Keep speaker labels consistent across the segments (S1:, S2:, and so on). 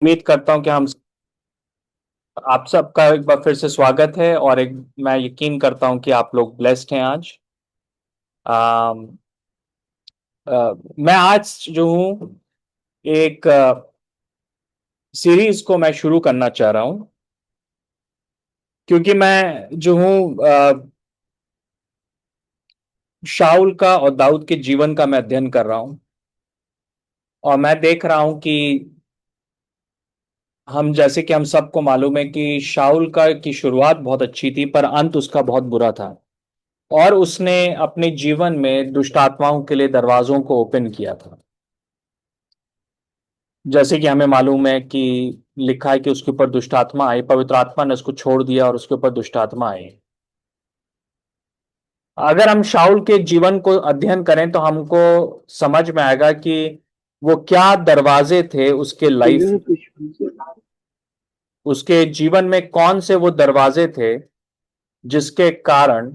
S1: उम्मीद करता हूं कि हम आप सबका एक बार फिर से स्वागत है। और एक मैं यकीन करता हूं कि आप लोग ब्लेस्ड हैं आज। अम, मैं आज जो हूं एक सीरीज को मैं शुरू करना चाह रहा हूं, क्योंकि मैं जो हूं शाऊल का और दाऊद के जीवन का मैं अध्ययन कर रहा हूं। और मैं देख रहा हूं कि हम जैसे कि हम सबको मालूम है कि शाऊल का की शुरुआत बहुत अच्छी थी, पर अंत उसका बहुत बुरा था। और उसने अपने जीवन में दुष्ट आत्माओं के लिए दरवाजों को ओपन किया था। जैसे कि हमें मालूम है कि लिखा है कि उसके ऊपर दुष्ट आत्मा आई, पवित्र आत्मा ने उसको छोड़ दिया और उसके ऊपर दुष्ट आत्मा आई। अगर हम शाऊल के जीवन को अध्ययन करें तो हमको समझ में आएगा कि वो क्या दरवाजे थे उसके लाइफ, उसके जीवन में कौन से वो दरवाजे थे जिसके कारण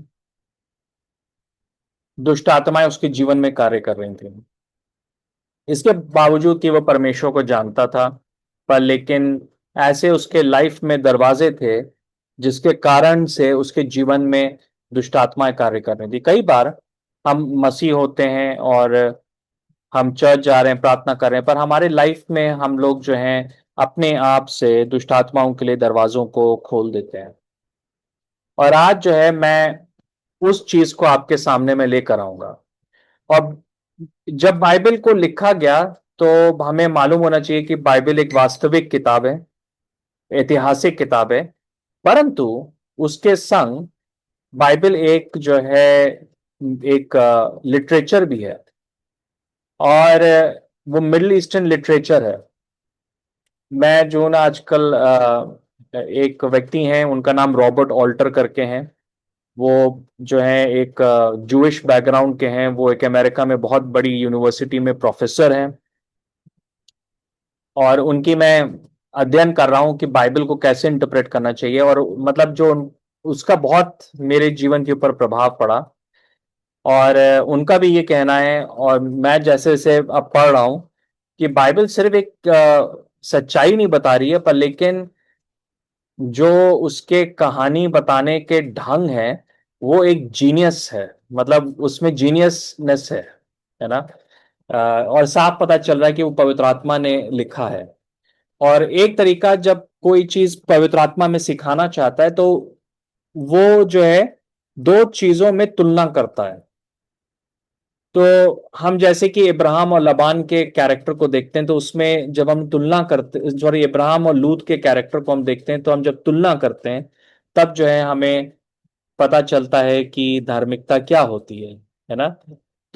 S1: दुष्ट आत्माएं उसके जीवन में कार्य कर रही थी। इसके बावजूद कि वह परमेश्वर को जानता था, पर लेकिन ऐसे उसके लाइफ में दरवाजे थे जिसके कारण से उसके जीवन में दुष्ट आत्माएं कार्य कर रही थी। कई बार हम मसीह होते हैं और हम चर्च जा रहे हैं, प्रार्थना कर रहे हैं, पर हमारे लाइफ में हम लोग जो हैं अपने आप से दुष्ट आत्माओं के लिए दरवाजों को खोल देते हैं। और आज जो है मैं उस चीज को आपके सामने में लेकर आऊंगा। और जब बाइबल को लिखा गया तो हमें मालूम होना चाहिए कि बाइबल एक वास्तविक किताब है, ऐतिहासिक किताब है। परंतु उसके संग बाइबल एक जो है एक लिटरेचर भी है। और वो मिडिल ईस्टर्न लिटरेचर है। मैं जो ना आजकल एक व्यक्ति हैं, उनका नाम रॉबर्ट ऑल्टर करके हैं। वो जो है एक जूइश बैकग्राउंड के हैं। वो एक अमेरिका में बहुत बड़ी यूनिवर्सिटी में प्रोफेसर हैं। और उनकी मैं अध्ययन कर रहा हूं कि बाइबल को कैसे इंटरप्रेट करना चाहिए। और मतलब जो उसका बहुत मेरे जीवन के ऊपर प्रभाव पड़ा। और उनका भी ये कहना है, और मैं जैसे जैसे अब पढ़ रहा हूं, कि बाइबल सिर्फ एक सच्चाई नहीं बता रही है, पर लेकिन जो उसके कहानी बताने के ढंग है वो एक जीनियस है। मतलब उसमें जीनियसनेस है ना। और साफ पता चल रहा है कि वो पवित्र आत्मा ने लिखा है। और एक तरीका, जब कोई चीज पवित्र आत्मा में सिखाना चाहता है तो वो जो है दो चीजों में तुलना करता है। तो हम जैसे कि इब्राहिम और लबान के कैरेक्टर को देखते हैं, तो उसमें जब हम तुलना करते, सॉरी, इब्राहिम और लूत के कैरेक्टर को हम देखते हैं, तो हम जब तुलना करते हैं तब जो है हमें पता चलता है कि धार्मिकता क्या होती है ना।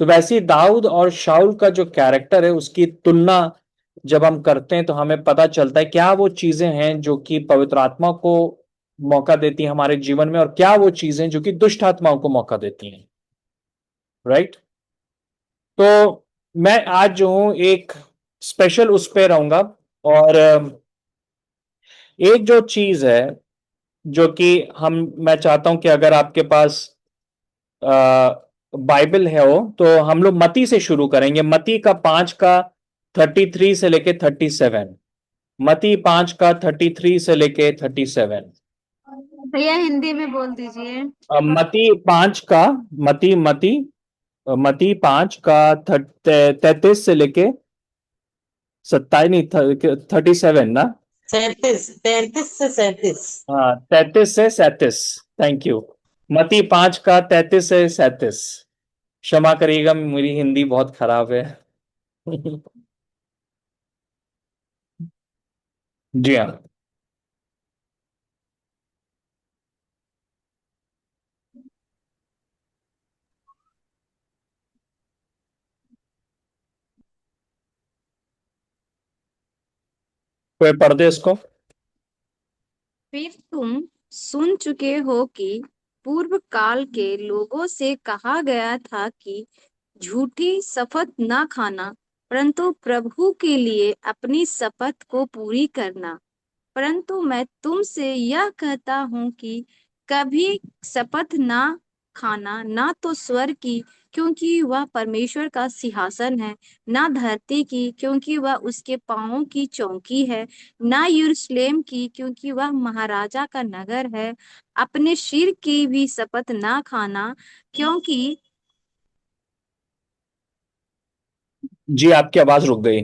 S1: तो वैसे ही दाऊद और शाऊल का जो कैरेक्टर है उसकी तुलना जब हम करते हैं तो हमें पता चलता है क्या वो चीजें हैं जो कि पवित्र आत्मा को मौका देती हैं हमारे जीवन में, और क्या वो चीजें जो कि दुष्ट आत्माओं को मौका देती हैं। राइट। तो मैं आज जो हूं एक स्पेशल उस पे रहूंगा। और एक जो चीज है जो कि हम मैं चाहता हूं कि अगर आपके पास बाइबल है हो तो हम लोग मती से शुरू करेंगे। मती का 5 का 33 से लेके 37। मती 5 का 33 से लेके 37।
S2: भैया हिंदी में बोल दीजिए।
S1: मती 5 का, मती मती मती 5 का 33 से लेके 27, नहीं 37 ना।
S3: 37 से 37।
S1: हाँ, 33 से 37। Thank you. मती 5 का 33 से 37। क्षमा करिएगा, मेरी हिंदी बहुत खराब है। जी हाँ। कोई पढ़ दे इसको।
S2: फिर तुम सुन चुके हो कि पूर्व काल के लोगों से कहा गया था कि झूठी शपथ न खाना, परंतु प्रभु के लिए अपनी शपथ को पूरी करना। परंतु मैं तुमसे यह कहता हूं कि कभी शपथ न खाना, ना तो स्वर्ग की, क्योंकि वह परमेश्वर का सिंहासन है, ना धरती की, क्योंकि वह उसके पाँवों की चौकी है, ना यरूशलेम की, क्योंकि वह महाराजा का नगर है। अपने सिर की भी शपथ ना खाना, क्योंकि
S1: जी, आपकी आवाज रुक गई।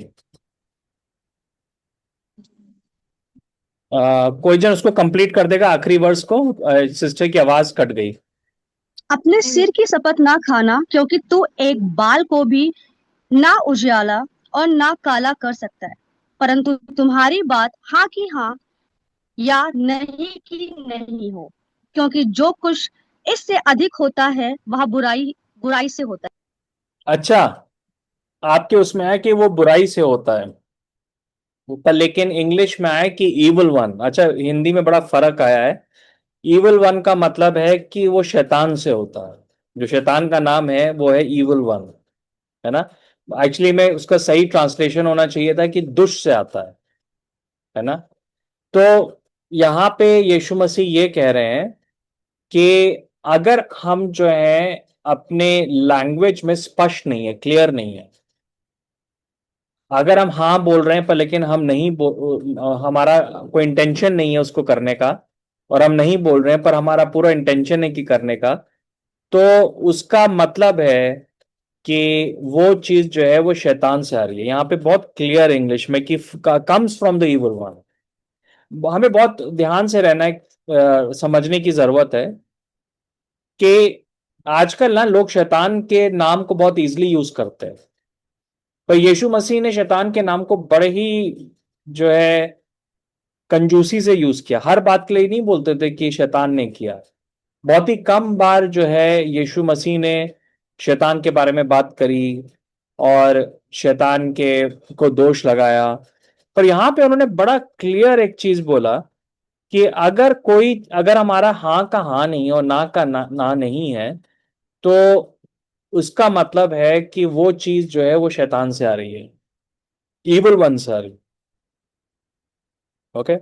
S1: कोई जन उसको कंप्लीट कर देगा आखिरी वर्स को। सिस्टर की आवाज कट गई।
S3: अपने सिर की शपथ ना खाना, क्योंकि तू एक बाल को भी ना उजियाला और ना काला कर सकता है, परंतु तुम्हारी बात हाँ की हाँ या नहीं की नहीं हो, क्योंकि जो कुछ इससे अधिक होता है वह बुराई बुराई से होता है।
S1: अच्छा, आपके उसमें है कि वो बुराई से होता है, पर लेकिन इंग्लिश में आया कि इविल वन। अच्छा, हिंदी में बड़ा फर्क आया है। इविल वन का मतलब है कि वो शैतान से होता है। जो शैतान का नाम है वो है इविल वन, है ना। एक्चुअली में उसका सही ट्रांसलेशन होना चाहिए था कि दुष्ट से आता है ना। तो यहाँ पे यीशु मसीह ये कह रहे हैं कि अगर हम जो है अपने लैंग्वेज में स्पष्ट नहीं है, क्लियर नहीं है, अगर हम हाँ बोल रहे हैं पर लेकिन हम नहीं हमारा कोई इंटेंशन नहीं है उसको करने का, और हम नहीं बोल रहे हैं पर हमारा पूरा इंटेंशन है कि करने का, तो उसका मतलब है कि वो चीज जो है वो शैतान से आ रही है। यहाँ पे बहुत क्लियर इंग्लिश में कि comes from the evil one. हमें बहुत ध्यान से रहना है, समझने की जरूरत है कि आजकल ना लोग शैतान के नाम को बहुत इजीली यूज करते हैं, पर यीशु मसीह ने शैतान के नाम को बड़े ही जो है कंजूसी से यूज किया। हर बात के लिए नहीं बोलते थे कि शैतान ने किया। बहुत ही कम बार जो है यीशु मसीह ने शैतान के बारे में बात करी और शैतान के को दोष लगाया। पर यहां पे उन्होंने बड़ा क्लियर एक चीज बोला कि अगर हमारा हाँ का हाँ नहीं और ना का ना नहीं है, तो उसका मतलब है कि वो चीज जो है वो शैतान से आ रही है, इविल वन से आ रही है। ओके।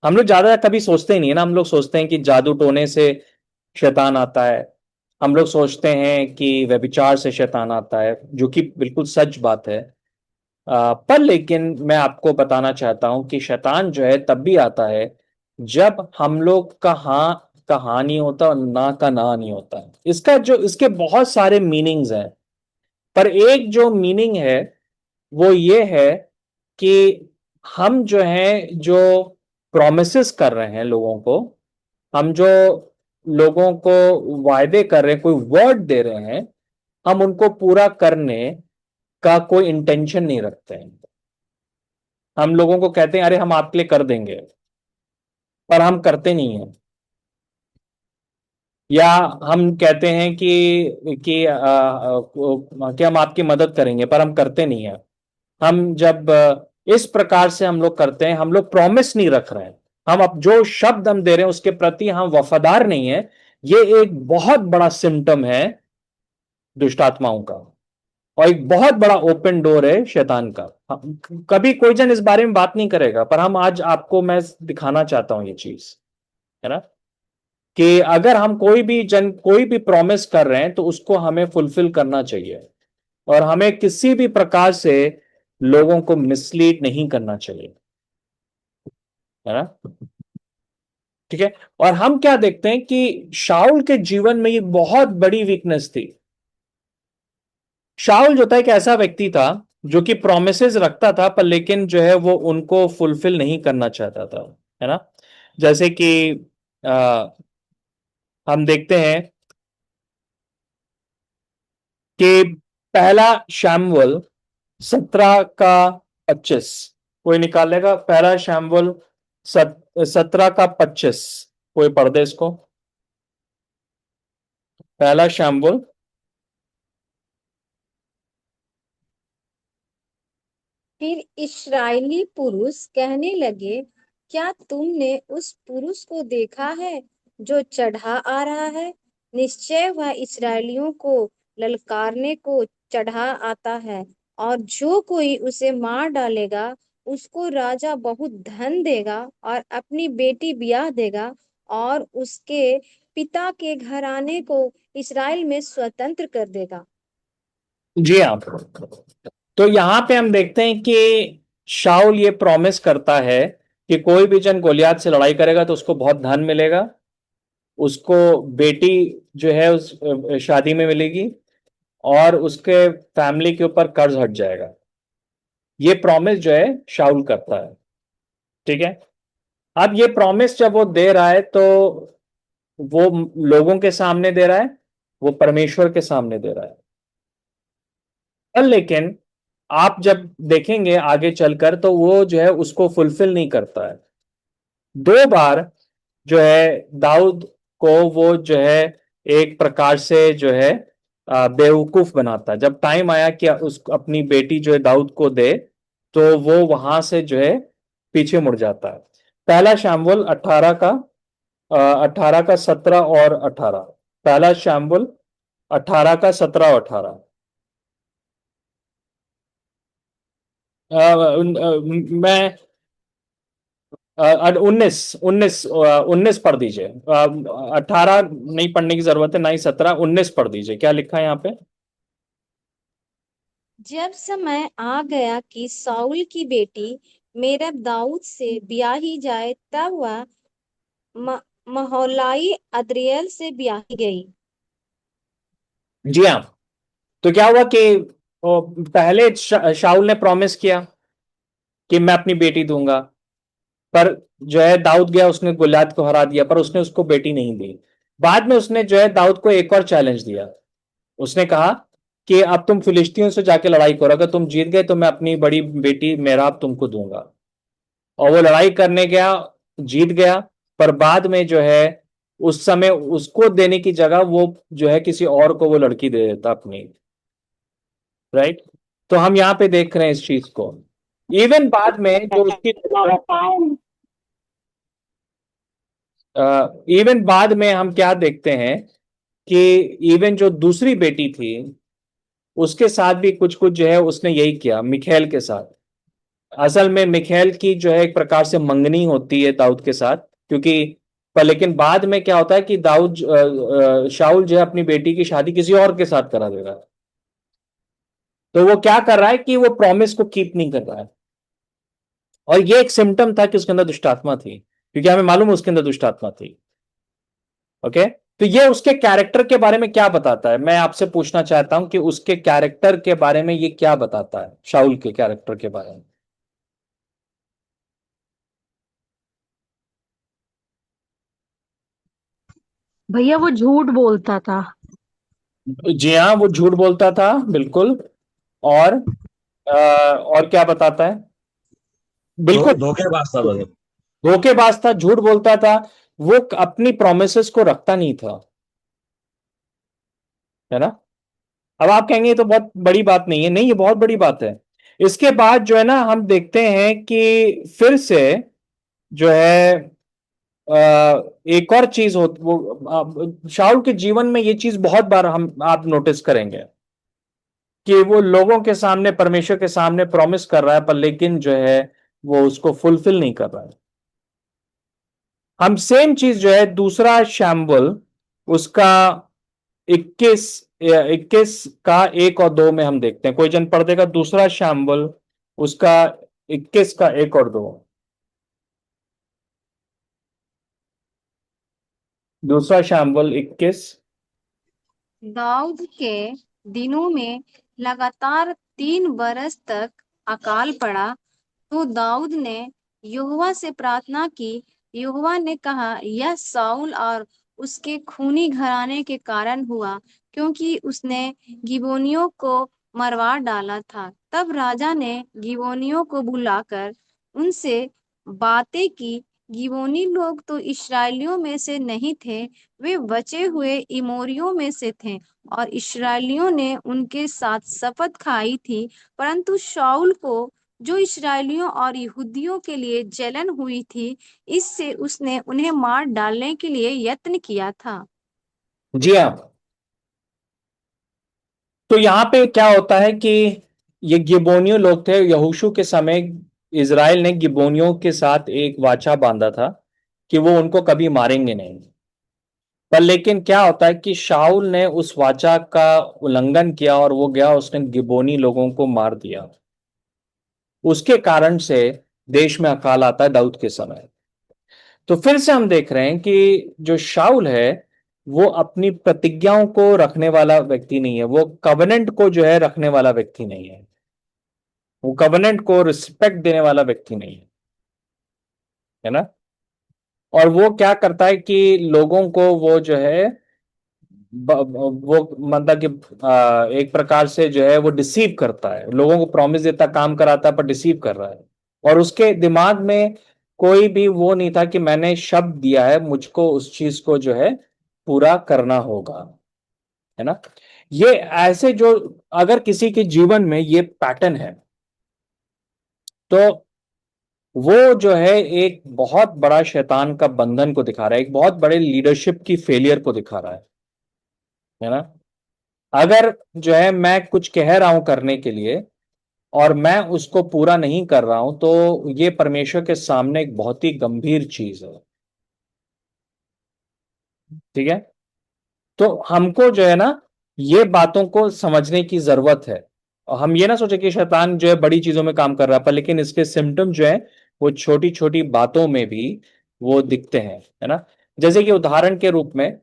S1: हम लोग ज्यादा कभी सोचते ही नहीं है ना। हम लोग सोचते हैं कि जादू टोने से शैतान आता है, हम लोग सोचते हैं कि व्यभिचार से शैतान आता है, जो कि बिल्कुल सच बात है। पर लेकिन मैं आपको बताना चाहता हूं कि शैतान जो है तब भी आता है जब हम लोग का हाँ नहीं होता और ना का ना नहीं होता। इसके बहुत सारे मीनिंग्स हैं, पर एक जो मीनिंग है वो ये है कि हम जो है जो प्रोमिसेस कर रहे हैं लोगों को, हम जो लोगों को वायदे कर रहे हैं, कोई वर्ड दे रहे हैं, हम उनको पूरा करने का कोई इंटेंशन नहीं रखते हैं। हम लोगों को कहते हैं अरे हम आपके लिए कर देंगे, पर हम करते नहीं है। या हम कहते हैं कि हम आपकी मदद करेंगे, पर हम करते नहीं है। हम जब इस प्रकार से हम लोग करते हैं, हम लोग प्रॉमिस नहीं रख रहे हैं। हम अब जो शब्द हम दे रहे हैं उसके प्रति हम वफादार नहीं है। ये एक बहुत बड़ा सिम्टम है दुष्ट आत्माओं का, और एक बहुत बड़ा ओपन डोर है शैतान का। कभी कोई जन इस बारे में बात नहीं करेगा, पर हम आज आपको मैं दिखाना चाहता हूं ये चीज, है ना, कि अगर हम कोई भी प्रॉमिस कर रहे हैं तो उसको हमें फुलफिल करना चाहिए, और हमें किसी भी प्रकार से लोगों को मिसलीड नहीं करना चाहिए, है ना। ठीक है। और हम क्या देखते हैं कि शाऊल के जीवन में ये बहुत बड़ी वीकनेस थी। शाऊल जो था एक ऐसा व्यक्ति था जो कि प्रोमिसेस रखता था, पर लेकिन जो है वो उनको फुलफिल नहीं करना चाहता था, है ना। जैसे कि आ, हम देखते हैं कि पहला शैमुएल 17 का 25, कोई निकालेगा? पहला शैमुएल 17 का 25, कोई पढ़ दे इसको। पहला शैमुएल।
S2: फिर इस्राएली पुरुष कहने लगे, क्या तुमने उस पुरुष को देखा है जो चढ़ा आ रहा है? निश्चय वह इस्राएलियों को ललकारने को चढ़ा आता है, और जो कोई उसे मार डालेगा उसको राजा बहुत धन देगा और अपनी बेटी ब्याह देगा, और उसके पिता के घराने को इस्राएल में स्वतंत्र कर देगा।
S1: जी हाँ। तो यहाँ पे हम देखते हैं कि शाऊल ये प्रॉमिस करता है कि कोई भी जन गोलियत से लड़ाई करेगा तो उसको बहुत धन मिलेगा, उसको बेटी जो है उस शादी में मिलेगी, और उसके फैमिली के ऊपर कर्ज हट जाएगा। ये प्रॉमिस जो है शाऊल करता है। ठीक है। अब ये प्रॉमिस जब वो दे रहा है तो वो लोगों के सामने दे रहा है, वो परमेश्वर के सामने दे रहा है। पर लेकिन आप जब देखेंगे आगे चलकर तो वो जो है उसको फुलफिल नहीं करता है। 2 बार जो है दाऊद को वो जो है एक प्रकार से जो है बेवकूफ बनाता है। जब टाइम आया कि उस अपनी बेटी जो है दाऊद को दे, तो वो वहां से जो है पीछे मुड़ जाता है। पहला शामुएल 18 का 17 और 18। पहला शामुएल 18 का 17 और 18। मैं 19 पढ़ दीजिए। 18 नहीं पढ़ने की जरूरत है, ना ही 17, 19 पढ़ दीजिए, क्या लिखा है यहाँ पे।
S2: जब समय आ गया कि साउल की बेटी मेरब दाऊद से ब्याही जाए, तब वह म- महोलाई अद्रियल से ब्याही गई।
S1: जी हाँ। तो क्या हुआ कि पहले शाऊल ने प्रॉमिस किया कि मैं अपनी बेटी दूंगा, पर जो है दाऊद गया, उसने गोलियत को हरा दिया, पर उसने उसको बेटी नहीं दी। बाद में उसने जो है दाऊद को एक और चैलेंज दिया। उसने कहा कि अब तुम फिलिस्तीनियों से जाके लड़ाई करो, अगर तुम जीत गए तो मैं अपनी बड़ी बेटी मेराब तुमको दूंगा। और वो लड़ाई करने गया, जीत गया, पर बाद में जो है उस समय उसको देने की जगह वो जो है किसी और को वो लड़की दे देता अपनी। राइट। तो हम यहाँ पे देख रहे हैं इस चीज को। इवन बाद में जो उसकी इवन बाद में हम क्या देखते हैं कि इवन जो दूसरी बेटी थी उसके साथ भी कुछ कुछ जो है उसने यही किया मिखेल के साथ। असल में मिखेल की जो है एक प्रकार से मंगनी होती है दाऊद के साथ, क्योंकि पर लेकिन बाद में क्या होता है कि शाऊल जो है अपनी बेटी की शादी किसी और के साथ करा दे रहा है। तो वो क्या कर रहा है कि वो प्रॉमिस को कीप नहीं कर रहा है। और ये एक सिम्टम था कि उसके अंदर दुष्टात्मा थी, क्योंकि हमें मालूम है उसके अंदर दुष्टात्मा थी। ओके। तो ये उसके कैरेक्टर के बारे में क्या बताता है, मैं आपसे पूछना चाहता हूं कि उसके कैरेक्टर के बारे में ये क्या बताता है, शाऊल के कैरेक्टर के बारे में।
S3: भैया वो झूठ बोलता था।
S1: जी हाँ, वो झूठ बोलता था बिल्कुल। और और क्या बताता है। बिल्कुल।
S4: धोखेबाज था बस।
S1: धोखेबाज था, झूठ बोलता था। वो अपनी प्रोमिसेस को रखता नहीं था, है ना। अब आप कहेंगे ये तो बहुत बड़ी बात नहीं है, नहीं ये बहुत बड़ी बात है। इसके बाद जो है ना हम देखते हैं कि फिर से जो है अ, एक और चीज हो वो शाऊल के जीवन में ये चीज बहुत बार हम आप नोटिस करेंगे कि वो लोगों के सामने परमेश्वर के सामने प्रॉमिस कर रहा है, पर लेकिन जो है वो उसको फुलफिल नहीं कर रहा है। हम सेम चीज जो है दूसरा शैम्बल उसका 21 21 का 1 और 2 में हम देखते हैं। कोई जन पढ़ देगा दूसरा शैम्बल उसका 21 का 1 और 2। दूसरा शैम्बल 21।
S2: दाऊद के दिनों में लगातार 3 बरस तक अकाल पड़ा। तो दाऊद ने यहोवा से प्रार्थना की। यहोवा ने कहा, यह साउल और उसके खूनी घराने के कारण हुआ, क्योंकि उसने गिबोनियों को मरवा डाला था। तब राजा ने गिबोनियों को बुलाकर उनसे बातें की। गिबोनी लोग तो इस्राएलियों में से नहीं थे, वे बचे हुए इमोरियों में से थे, और इस्राएलियों ने उनके साथ शपथ खाई थी। परंतु शाऊल को, जो इस्राएलियों और यहूदियों के लिए जलन हुई थी, इससे उसने उन्हें मार डालने के लिए यत्न किया था।
S1: जी हाँ। तो यहां पे क्या होता है कि ये गिबोनियों लोग थे यहोशू के समय। इज़राइल ने गिबोनियों के साथ एक वाचा बांधा था कि वो उनको कभी मारेंगे नहीं। पर लेकिन क्या होता है कि शाऊल ने उस वाचा का उल्लंघन किया और वो गया, उसने गिबोनी लोगों को मार दिया। उसके कारण से देश में अकाल आता है दाऊद के समय। तो फिर से हम देख रहे हैं कि जो शाऊल है वो अपनी प्रतिज्ञाओं को रखने वाला व्यक्ति नहीं है, वो कवेनेंट को जो है रखने वाला व्यक्ति नहीं है, वो कवेनेंट को रिस्पेक्ट देने वाला व्यक्ति नहीं है ना। और वो क्या करता है कि लोगों को वो जो है वो मतलब कि एक प्रकार से जो है वो डिसीव करता है, लोगों को प्रॉमिस देता, काम कराता है, पर डिसीव कर रहा है। और उसके दिमाग में कोई भी वो नहीं था कि मैंने शब्द दिया है, मुझको उस चीज को जो है पूरा करना होगा, है ना। ये ऐसे जो अगर किसी के जीवन में ये पैटर्न है तो वो जो है एक बहुत बड़ा शैतान का बंधन को दिखा रहा है, एक बहुत बड़े लीडरशिप की फेलियर को दिखा रहा है ना। अगर जो है मैं कुछ कह रहा हूं करने के लिए और मैं उसको पूरा नहीं कर रहा हूं तो ये परमेश्वर के सामने एक बहुत ही गंभीर चीज है। ठीक है। तो हमको जो है ना ये बातों को समझने की जरूरत है। और हम ये ना सोचे कि शैतान जो है बड़ी चीजों में काम कर रहा है, पर लेकिन इसके सिम्टम जो है वो छोटी छोटी बातों में भी वो दिखते हैं, है ना। जैसे कि उदाहरण के रूप में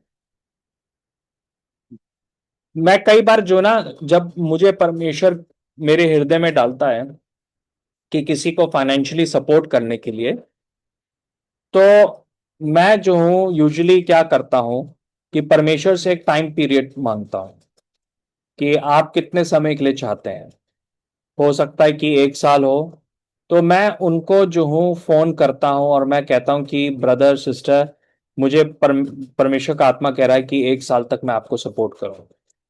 S1: मैं कई बार जो ना, जब मुझे परमेश्वर मेरे हृदय में डालता है कि किसी को फाइनेंशियली सपोर्ट करने के लिए, तो मैं जो हूं यूजुअली क्या करता हूं कि परमेश्वर से एक टाइम पीरियड मांगता हूं कि आप कितने समय के लिए चाहते हैं। हो सकता है कि 1 साल हो। तो मैं उनको जो हूँ फोन करता हूँ और मैं कहता हूँ कि ब्रदर सिस्टर, मुझे परमेश्वर का आत्मा कह रहा है कि 1 साल तक मैं आपको सपोर्ट करूँ,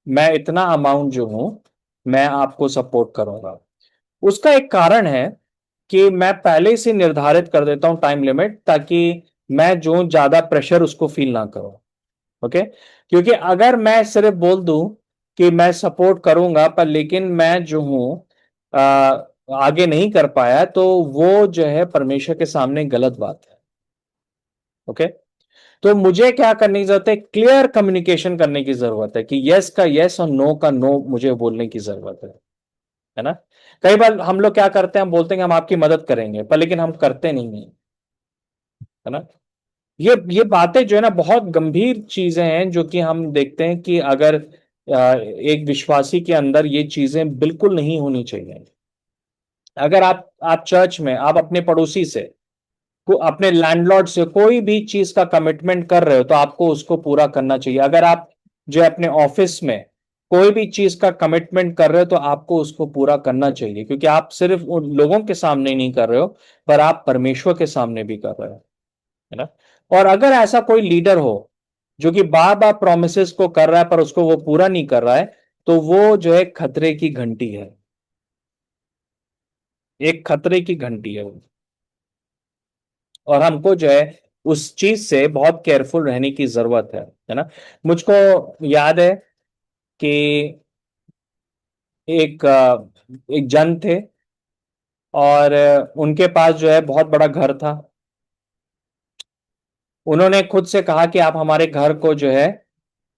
S1: मैं इतना अमाउंट जो हूँ मैं आपको सपोर्ट करूंगा। उसका एक कारण है कि मैं पहले से निर्धारित कर देता हूं टाइम लिमिट, ताकि मैं जो ज्यादा प्रेशर उसको फील ना करूं। ओके। क्योंकि अगर मैं सिर्फ बोल दूं कि मैं सपोर्ट करूंगा पर लेकिन मैं जो हूं आगे नहीं कर पाया, तो वो जो है परमेश्वर के सामने गलत बात है। ओके। तो मुझे क्या करने की जरूरत है, क्लियर कम्युनिकेशन करने की जरूरत है कि यस का यस और नो का नो मुझे बोलने की जरूरत है ना। कई बार हम लोग क्या करते हैं, हम बोलते हैं कि हम आपकी मदद करेंगे, पर लेकिन हम करते नहीं है ना। ये बातें जो है ना बहुत गंभीर चीजें हैं, जो कि हम देखते हैं कि अगर एक विश्वासी के अंदर ये चीजें बिल्कुल नहीं होनी चाहिए। अगर आप चर्च में आप अपने पड़ोसी से अपने लैंडलॉर्ड से कोई भी चीज का कमिटमेंट कर रहे हो तो आपको उसको पूरा करना चाहिए। अगर आप जो है अपने ऑफिस में कोई भी चीज का कमिटमेंट कर रहे हो तो आपको उसको पूरा करना चाहिए, क्योंकि आप सिर्फ उन लोगों के सामने नहीं कर रहे हो, पर आप परमेश्वर के सामने भी कर रहे हो, है ना। और अगर ऐसा कोई लीडर हो जो कि बार बार प्रोमिस को कर रहा है पर उसको वो पूरा नहीं कर रहा है, तो वो जो है खतरे की घंटी है, एक खतरे की घंटी है वो। और हमको जो है उस चीज से बहुत केयरफुल रहने की जरूरत है ना। मुझको याद है कि एक जन थे और उनके पास जो है बहुत बड़ा घर था। उन्होंने खुद से कहा कि आप हमारे घर को जो है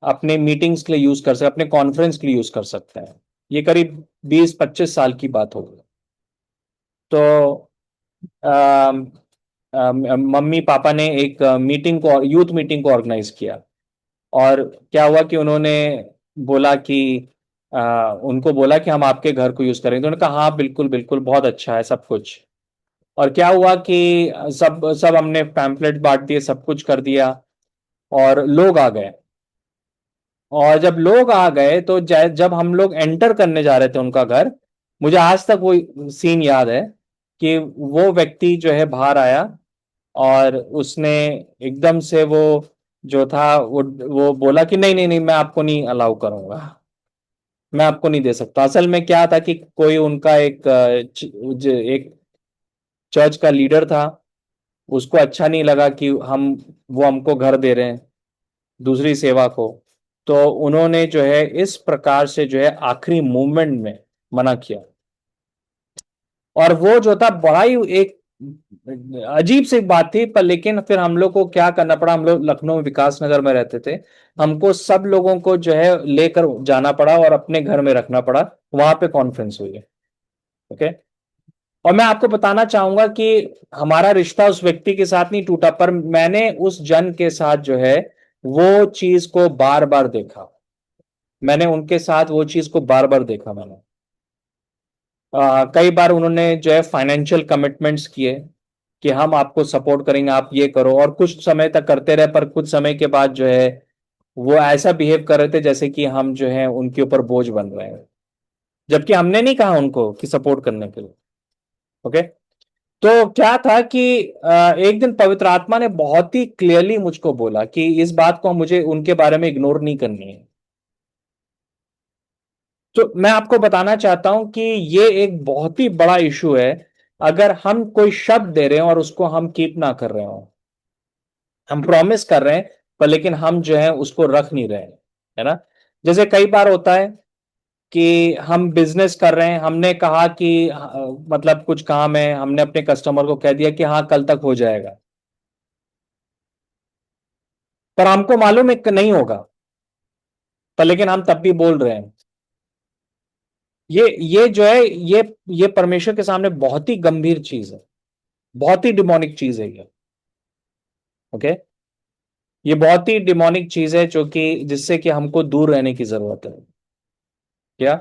S1: अपने मीटिंग्स के लिए यूज कर सकते, अपने कॉन्फ्रेंस के लिए यूज कर सकते हैं। ये करीब 20-25 साल की बात होगी। तो अम, मम्मी पापा ने एक मीटिंग को, यूथ मीटिंग को ऑर्गेनाइज किया। और क्या हुआ कि उन्होंने बोला कि उनको बोला कि हम आपके घर को यूज करेंगे। तो उन्होंने कहा हाँ बिल्कुल बिल्कुल, बहुत अच्छा है सब कुछ। और क्या हुआ कि सब सब हमने पैम्पलेट बांट दिए, सब कुछ कर दिया और लोग आ गए। और जब लोग आ गए तो जब हम लोग एंटर करने जा रहे थे उनका घर, मुझे आज तक वो सीन याद है कि वो व्यक्ति जो है बाहर आया और उसने एकदम से वो जो था वो बोला कि नहीं नहीं नहीं, मैं आपको नहीं अलाउ करूंगा, मैं आपको नहीं दे सकता। असल में क्या था कि कोई उनका एक चर्च का लीडर था, उसको अच्छा नहीं लगा कि वो हमको घर दे रहे हैं दूसरी सेवा को। तो उन्होंने जो है इस प्रकार से जो है आखिरी मूवमेंट में मना किया। और वो जो था बड़ा ही एक अजीब सी बात थी, पर लेकिन फिर हम लोग को क्या करना पड़ा, हम लोग लखनऊ में विकास नगर में रहते थे, हमको सब लोगों को जो है लेकर जाना पड़ा और अपने घर में रखना पड़ा, वहां पे कॉन्फ्रेंस हुई है। ओके। और मैं आपको बताना चाहूंगा कि हमारा रिश्ता उस व्यक्ति के साथ नहीं टूटा, पर मैंने उस जन के साथ जो है वो चीज को बार बार देखा। मैंने उनके साथ वो चीज को बार बार देखा मैंने। कई बार उन्होंने जो है फाइनेंशियल कमिटमेंट्स किए कि हम आपको सपोर्ट करेंगे, आप ये करो, और कुछ समय तक करते रहे, पर कुछ समय के बाद जो है वो ऐसा बिहेव कर रहे थे जैसे कि हम जो है उनके ऊपर बोझ बन रहे हैं, जबकि हमने नहीं कहा उनको कि सपोर्ट करने के लिए। ओके। तो क्या था कि एक दिन पवित्र आत्मा ने बहुत ही क्लियरली मुझको बोला कि इस बात को मुझे उनके बारे में इग्नोर नहीं करनी है। तो मैं आपको बताना चाहता हूं कि ये एक बहुत ही बड़ा इशू है। अगर हम कोई शब्द दे रहे हो और उसको हम कीप ना कर रहे हो, हम प्रॉमिस कर रहे हैं पर लेकिन हम जो है उसको रख नहीं रहे हैं, है ना। जैसे कई बार होता है कि हम बिजनेस कर रहे हैं, हमने कहा कि मतलब कुछ काम है, हमने अपने कस्टमर को कह दिया कि हाँ कल तक हो जाएगा, पर हमको मालूम है कि नहीं होगा, पर लेकिन हम तब भी बोल रहे हैं। ये जो है ये परमेश्वर के सामने बहुत ही गंभीर चीज है, बहुत ही डिमोनिक चीज है ये। ओके। ये बहुत ही डिमोनिक चीज है जो कि जिससे कि हमको दूर रहने की जरूरत है। क्या,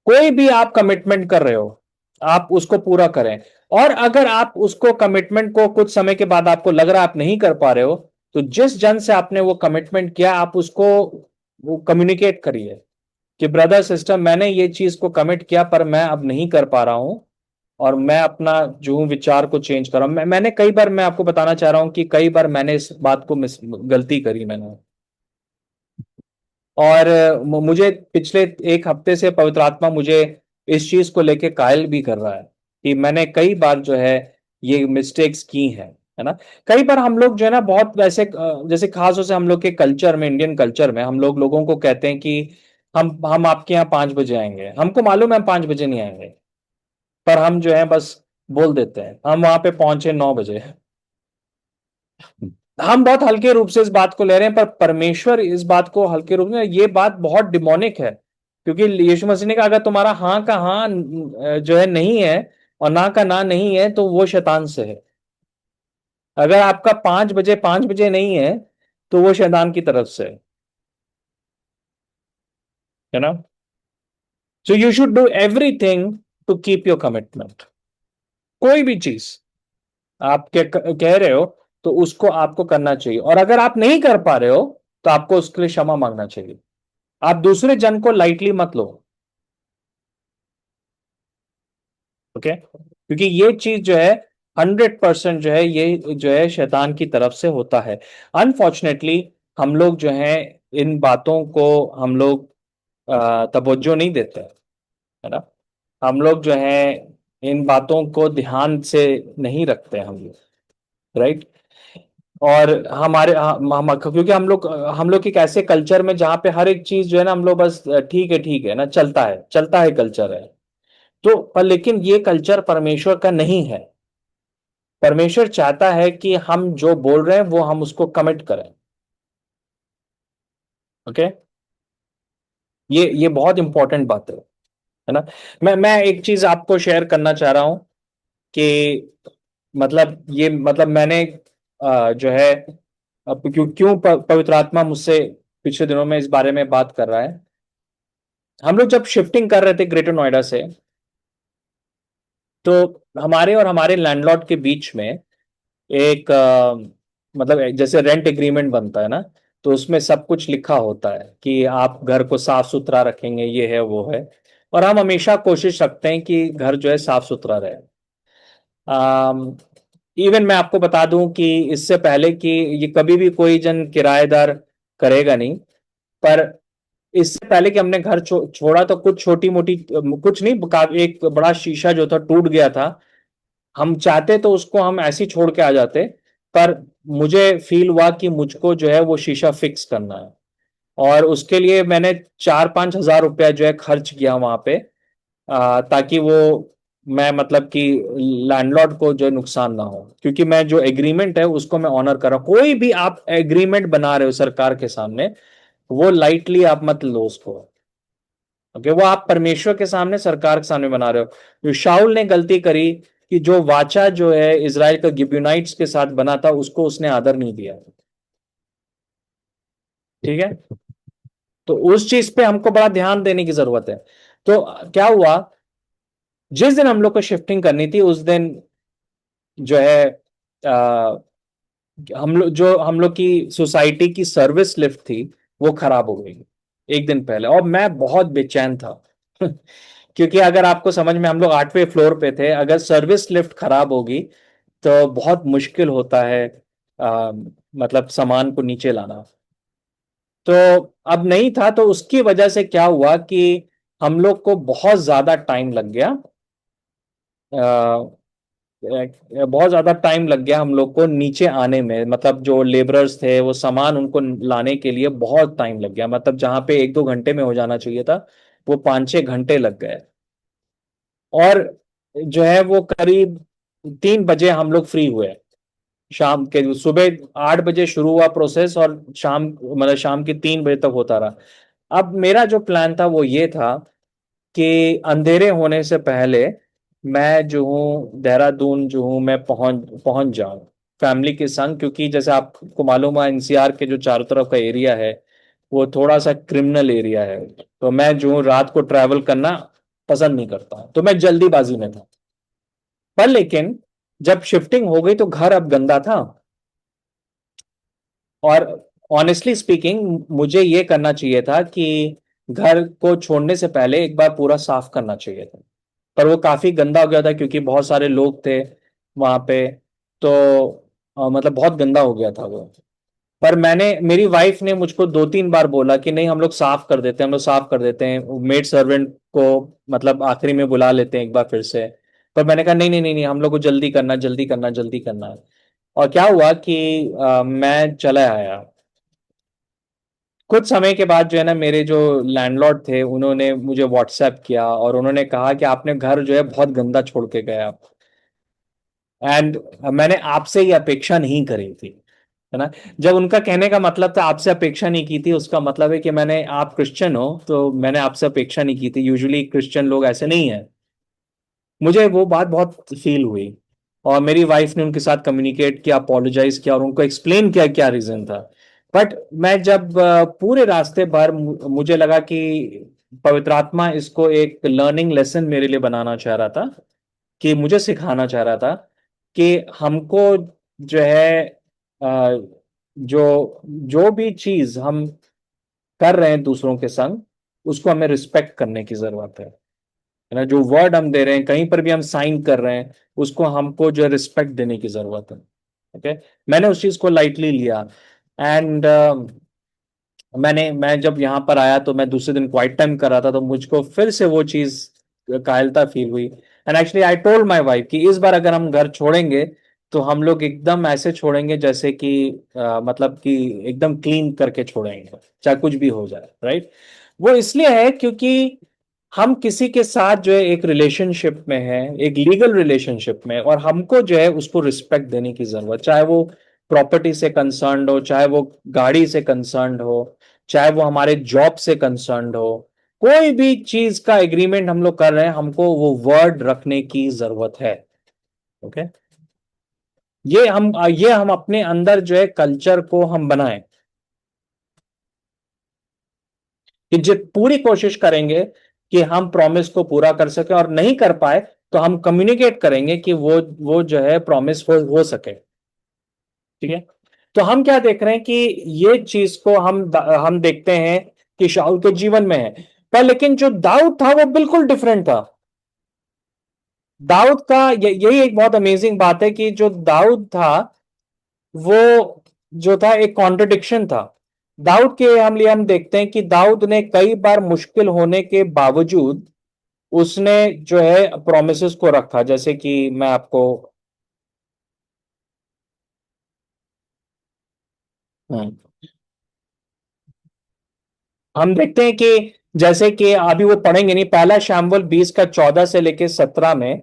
S1: कोई भी आप कमिटमेंट कर रहे हो, आप उसको पूरा करें। और अगर आप उसको कमिटमेंट को कुछ समय के बाद आपको लग रहा है आप नहीं कर पा रहे हो, तो जिस जन से आपने वो कमिटमेंट किया आप उसको वो कम्युनिकेट करिए कि ब्रदर सिस्टर, मैंने ये चीज को कमिट किया पर मैं अब नहीं कर पा रहा हूं, और मैं अपना जो हूं विचार को चेंज कर रहा हूं। मैंने कई बार, मैं आपको बताना चाह रहा हूं कि कई बार मैंने इस बात को गलती करी मैंने। और मुझे पिछले एक हफ्ते से पवित्र आत्मा मुझे इस चीज को लेके कायल भी कर रहा है कि मैंने कई बार जो है ये मिस्टेक्स की हैं, है ना। कई बार हम लोग जो है ना बहुत वैसे जैसे खास तौर से हम लोग के कल्चर में, इंडियन कल्चर में, हम लोग लोगों को कहते हैं कि हम आपके यहाँ 5 बजे आएंगे, हमको मालूम है हम 5 बजे नहीं आएंगे, पर हम जो है बस बोल देते हैं हम वहां पे पहुंचे 9 बजे। हम बहुत हल्के रूप से इस बात को ले रहे हैं, पर परमेश्वर इस बात को हल्के रूप में, ये बात बहुत डिमोनिक है। क्योंकि यीशु मसीह ने कहा अगर तुम्हारा हाँ का हाँ जो है नहीं है और ना का ना नहीं है तो वो शैतान से है। अगर आपका 5 बजे 5 बजे नहीं है तो वो शैतान की तरफ से है ना। So you should do everything to keep your commitment. कोई भी चीज आप कह रहे हो तो उसको आपको करना चाहिए, और अगर आप नहीं कर पा रहे हो तो आपको उसके लिए क्षमा मांगना चाहिए। आप दूसरे जन को लाइटली मत लो। ओके। क्योंकि ये चीज जो है 100% जो है ये जो है शैतान की तरफ से होता है। अनफॉर्चुनेटली हम लोग जो है इन बातों को हम लोग तवज्जो नहीं देते हैं, है ना। हम लोग जो है इन बातों को ध्यान से नहीं रखते हैं हम लोग, राइट। और क्योंकि हम लोग एक ऐसे कल्चर में जहाँ पे हर एक चीज जो है ना हम लोग बस ठीक है ना, चलता है कल्चर है। तो पर लेकिन ये कल्चर परमेश्वर का नहीं है। परमेश्वर चाहता है कि हम जो बोल रहे हैं वो हम उसको कमिट करें। ओके। ये बहुत इंपॉर्टेंट बात है ना। मैं एक चीज आपको शेयर करना चाह रहा हूं कि मतलब ये मतलब मैंने जो है अब क्यों क्यों पवित्र आत्मा मुझसे पिछले दिनों में इस बारे में बात कर रहा है। हम लोग जब शिफ्टिंग कर रहे थे ग्रेटर नोएडा से, तो हमारे और हमारे लैंडलॉर्ड के बीच में एक मतलब जैसे रेंट एग्रीमेंट बनता है ना, तो उसमें सब कुछ लिखा होता है कि आप घर को साफ सुथरा रखेंगे, ये है वो है। और हम हमेशा कोशिश रखते हैं कि घर जो है साफ सुथरा रहे। इवन मैं आपको बता दूं कि इससे पहले कि ये कभी भी कोई जन किराएदार करेगा नहीं, पर इससे पहले कि हमने घर छोड़ा तो कुछ छोटी मोटी कुछ नहीं, एक बड़ा शीशा जो था टूट गया था। हम चाहते तो उसको हम ऐसे ही छोड़ के आ जाते, पर मुझे फील हुआ कि मुझको जो है वो शीशा फिक्स करना है, और उसके लिए मैंने 4-5 हजार रुपया जो है खर्च किया वहां पे, ताकि वो मैं मतलब कि लैंडलॉर्ड को जो नुकसान ना हो, क्योंकि मैं जो एग्रीमेंट है उसको मैं ऑनर कर रहा हूं। कोई भी आप एग्रीमेंट बना रहे हो सरकार के सामने, वो लाइटली आप मत लो उसको। ओके, वो आप परमेश्वर के सामने, सरकार के सामने बना रहे हो। जो शाऊल ने गलती करी कि जो वाचा जो है इजराइल का गिब्यूनाइट्स के साथ बना था, उसको उसने आदर नहीं दिया। ठीक है, तो उस चीज पे हमको बड़ा ध्यान देने की जरूरत है। तो क्या हुआ, जिस दिन हम लोग को शिफ्टिंग करनी थी उस दिन जो है हम लोग की सोसाइटी की सर्विस लिफ्ट थी, वो खराब हो गई एक दिन पहले, और मैं बहुत बेचैन था। क्योंकि अगर आपको समझ में, हम लोग 8वें फ्लोर पे थे, अगर सर्विस लिफ्ट खराब होगी तो बहुत मुश्किल होता है मतलब सामान को नीचे लाना। तो अब नहीं था, तो उसकी वजह से क्या हुआ कि हम लोग को बहुत ज्यादा टाइम लग गया। बहुत ज्यादा टाइम लग गया हम लोग को नीचे आने में, मतलब जो लेबरर्स थे वो सामान उनको लाने के लिए बहुत टाइम लग गया, मतलब जहां पे 1-2 घंटे में हो जाना चाहिए था, वो 5-6 घंटे लग गए। और जो है वो करीब 3 बजे हम लोग फ्री हुए। शाम के, सुबह 8 बजे शुरू हुआ प्रोसेस और शाम, मतलब शाम के 3 बजे तक होता रहा। अब मेरा जो प्लान था वो ये था कि अंधेरे होने से पहले मैं जो हूँ देहरादून जो हूँ मैं पहुंच पहुंच जाऊं फैमिली के संग, क्योंकि जैसे आपको मालूम है एनसीआर के जो चारों तरफ का एरिया है वो थोड़ा सा क्रिमिनल एरिया है। तो मैं जो हूँ रात को ट्रैवल करना पसंद नहीं करता, तो मैं जल्दीबाजी में था। पर लेकिन जब शिफ्टिंग हो गई तो घर अब गंदा था, और ऑनेस्टली स्पीकिंग मुझे ये करना चाहिए था कि घर को छोड़ने से पहले एक बार पूरा साफ करना चाहिए था। पर वो काफी गंदा हो गया था क्योंकि बहुत सारे लोग थे वहां पे। तो मतलब बहुत गंदा हो गया था वो। पर मेरी वाइफ ने मुझको 2-3 बार बोला कि नहीं, हम लोग साफ कर देते हैं, हम लोग साफ कर देते हैं, मेड सर्वेंट को मतलब आखिरी में बुला लेते हैं एक बार फिर से। पर मैंने कहा नहीं नहीं नहीं नहीं, हम लोग को जल्दी करना, जल्दी करना, जल्दी करना है। और क्या हुआ कि मैं चला आया। कुछ समय के बाद जो है ना, मेरे जो लैंडलॉर्ड थे उन्होंने मुझे व्हाट्सएप किया और उन्होंने कहा कि आपने घर जो है बहुत गंदा छोड़ के गए आप। एंड मैंने आपसे ये अपेक्षा नहीं करी थी, है ना। जब उनका कहने का मतलब था आपसे अपेक्षा नहीं की थी, उसका मतलब है कि मैंने, आप क्रिश्चियन हो तो मैंने आपसे अपेक्षा नहीं की थी। यूजुअली क्रिश्चियन लोग ऐसे नहीं है। मुझे वो बात बहुत फील हुई, और मेरी वाइफ ने उनके साथ कम्युनिकेट किया, अपोलोजाइज किया और उनको एक्सप्लेन किया क्या रीजन था। बट मैं जब पूरे रास्ते भर मुझे लगा कि पवित्र आत्मा इसको एक लर्निंग लेसन मेरे लिए बनाना चाह रहा था, कि मुझे सिखाना चाह रहा था कि हमको जो है अ, जो जो भी चीज हम कर रहे हैं दूसरों के संग, उसको हमें रिस्पेक्ट करने की जरूरत है ना। जो वर्ड हम दे रहे हैं, कहीं पर भी हम साइन कर रहे हैं, उसको हमको जो है रिस्पेक्ट देने की जरूरत है। ओके, मैंने उस चीज को लाइटली लिया। एंड मैं जब यहाँ पर आया तो मैं दूसरे दिन क्वाइट टाइम कर रहा था, तो मुझको फिर से वो चीज कायरता फील हुई। And actually I told my wife कि इस बार अगर हम घर छोड़ेंगे तो हम लोग एकदम ऐसे छोड़ेंगे जैसे कि मतलब कि एकदम क्लीन करके छोड़ेंगे, चाहे कुछ भी हो जाए, राइट। वो इसलिए है क्योंकि हम किसी के साथ जो है एक रिलेशनशिप में है, एक लीगल रिलेशनशिप में, और हमको जो है उसको रिस्पेक्ट देने की जरूरत, चाहे वो प्रॉपर्टी से कंसर्न्ड हो, चाहे वो गाड़ी से कंसर्न्ड हो, चाहे वो हमारे जॉब से कंसर्न्ड हो। कोई भी चीज का एग्रीमेंट हम लोग कर रहे हैं, हमको वो वर्ड रखने की जरूरत है। ओके, ये हम अपने अंदर जो है कल्चर को हम बनाएं, कि जित पूरी कोशिश करेंगे कि हम प्रॉमिस को पूरा कर सके, और नहीं कर पाए तो हम कम्युनिकेट करेंगे कि वो जो है प्रॉमिस हो सके। ठीक है, तो हम क्या देख रहे हैं कि ये चीज को हम देखते हैं कि शाऊल के जीवन में है। पर लेकिन जो दाऊद था वो बिल्कुल डिफरेंट था। दाऊद का यही एक बहुत अमेजिंग बात है कि जो दाऊद था वो जो था एक कॉन्ट्रडिक्शन था। दाऊद के हम देखते हैं कि दाऊद ने कई बार मुश्किल होने के बावजूद उसने जो है प्रोमिसेस को रखा, जैसे कि मैं आपको हम्म, हम देखते हैं कि जैसे कि अभी वो पढ़ेंगे नहीं, पहला शैमुएल 20 का 14 से लेके 17 में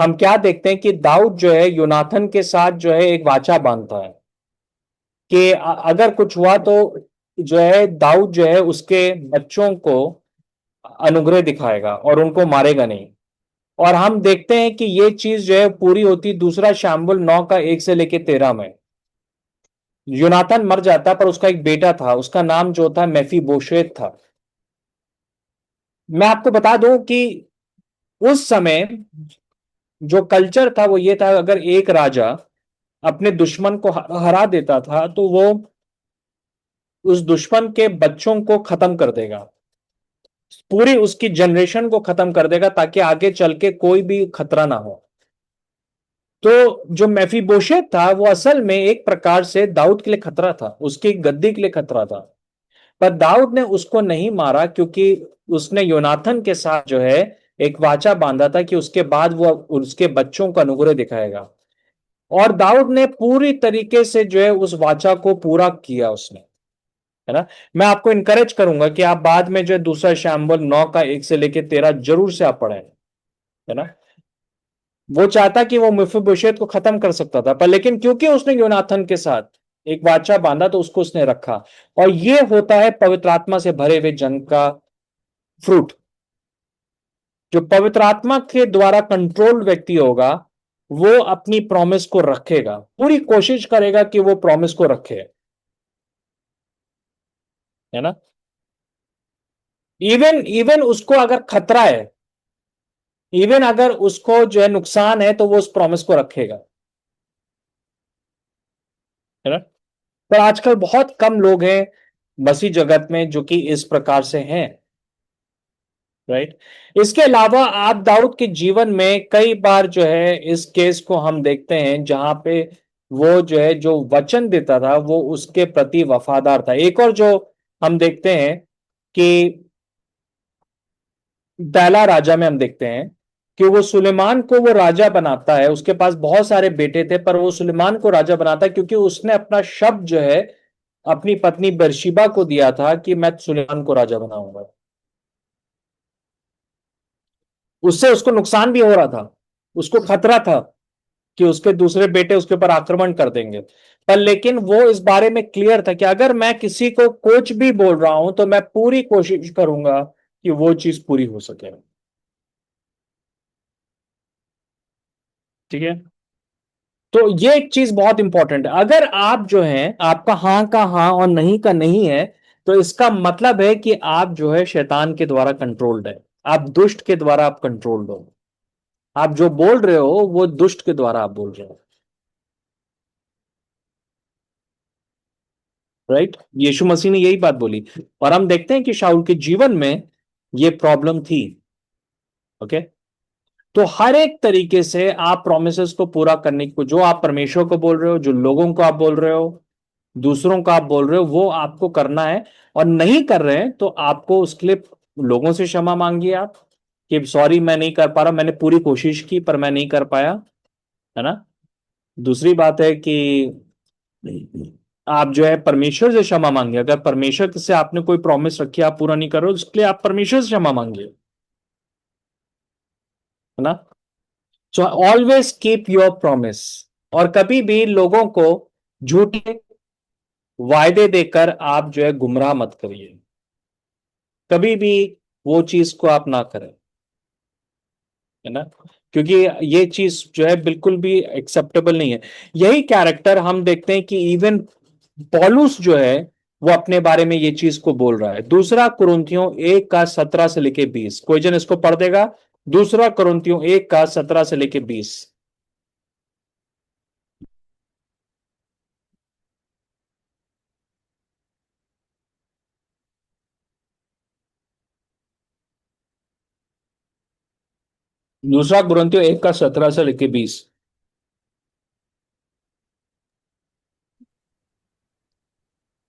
S1: हम क्या देखते हैं कि दाऊद जो है योनाथन के साथ जो है एक वाचा बांधता है कि अगर कुछ हुआ तो जो है दाऊद जो है उसके बच्चों को अनुग्रह दिखाएगा और उनको मारेगा नहीं। और हम देखते हैं कि ये चीज जो है पूरी होती दूसरा शामुएल 9 का 1 से लेके 13 में। योनाथन मर जाता पर उसका एक बेटा था, उसका नाम जो था मेफीबोशेत था। मैं आपको बता दूं कि उस समय जो कल्चर था वो ये था, अगर एक राजा अपने दुश्मन को हरा देता था तो वो उस दुश्मन के बच्चों को खत्म कर देगा, पूरी उसकी जनरेशन को खत्म कर देगा ताकि आगे चल के कोई भी खतरा ना हो। तो जो मेफीबोशेत था वो असल में एक प्रकार से दाऊद के लिए खतरा था, उसकी गद्दी के लिए खतरा था। पर दाऊद ने उसको नहीं मारा क्योंकि उसने योनाथन के साथ जो है एक वाचा बांधा था कि उसके बाद वो उसके बच्चों का अनुग्रह दिखाएगा। और दाऊद ने पूरी तरीके से जो है उस वाचा को पूरा किया उसने, है ना। मैं आपको इनकरेज करूंगा कि आप बाद में जो है दूसरा शैम्बल 9 का 1 से लेके 13 जरूर से आप पढ़ें, है ना। वो चाहता कि वो मेफीबोशेत को खत्म कर सकता था, पर लेकिन क्योंकि उसने योनाथन के साथ एक वाचा बांधा तो उसको उसने रखा। और ये होता है पवित्र आत्मा से भरे हुए जन का फ्रूट। जो पवित्र आत्मा के द्वारा कंट्रोल्ड व्यक्ति होगा वो अपनी प्रॉमिस को रखेगा, पूरी कोशिश करेगा कि वो प्रॉमिस को रखे, है ना। इवन इवन उसको अगर खतरा है, इवन अगर उसको जो है नुकसान है तो वो उस प्रॉमिस को रखेगा, है ना। पर आजकल बहुत कम लोग हैं मसीह जगत में जो कि इस प्रकार से हैं, राइट। इसके अलावा आप दाऊद के जीवन में कई बार जो है इस केस को हम देखते हैं जहां पे वो जो है जो वचन देता था वो उसके प्रति वफादार था। एक और जो हम देखते हैं कि पहला राजा में हम देखते हैं कि वो सुलेमान को वो राजा बनाता है, उसके पास बहुत सारे बेटे थे पर वो सुलेमान को राजा बनाता है क्योंकि उसने अपना शब्द जो है अपनी पत्नी बरशीबा को दिया था कि मैं सुलेमान को राजा बनाऊंगा। उससे उसको नुकसान भी हो रहा था, उसको खतरा था कि उसके दूसरे बेटे उसके ऊपर आक्रमण कर देंगे। पर लेकिन वो इस बारे में क्लियर था कि अगर मैं किसी को कुछ भी बोल रहा हूं तो मैं पूरी कोशिश करूंगा कि वो चीज पूरी हो सके, ठीक है। तो ये एक चीज बहुत इंपॉर्टेंट है, अगर आप जो है आपका हाँ का हाँ और नहीं का नहीं है तो इसका मतलब है कि आप जो है शैतान के द्वारा कंट्रोल्ड है, आप दुष्ट के द्वारा आप कंट्रोल्ड हो, आप जो बोल रहे हो वो दुष्ट के द्वारा आप बोल रहे हो, राइट। यीशु मसीह ने यही बात बोली और हम देखते हैं कि शाऊल के जीवन में ये प्रॉब्लम थी, ओके। तो हर एक तरीके से आप प्रोमिसेस को पूरा करने को, जो आप परमेश्वर को बोल रहे हो, जो लोगों को आप बोल रहे हो, दूसरों का आप बोल रहे हो, वो आपको करना है। और नहीं कर रहे हैं तो आपको उसके लिए लोगों से क्षमा मांगिए आप कि सॉरी मैं नहीं कर पा रहा, मैंने पूरी कोशिश की पर मैं नहीं कर पाया, है ना। दूसरी बात है कि आप जो है परमेश्वर से क्षमा मांगिए, अगर परमेश्वर से आपने कोई प्रॉमिस रखी आप पूरा नहीं कर रहे हो उसके लिए आप परमेश्वर से क्षमा मांगिए, है ना। So always keep your promise. और कभी भी लोगों को झूठे वायदे देकर आप जो है गुमराह मत करिए, कभी भी वो चीज को आप ना करें, है ना। क्योंकि ये चीज जो है बिल्कुल भी एक्सेप्टेबल नहीं है। यही कैरेक्टर हम देखते हैं कि इवन पौलुस जो है वो अपने बारे में ये चीज को बोल रहा है। दूसरा कुरिन्थियों 1 का 17 से लेके 20, कोई जन इसको पढ़ देगा। दूसरा कुरिन्थियों 1 का 17 से लेके 20। दूसरा कुरिन्थियों 1 का 17 से लेके 20।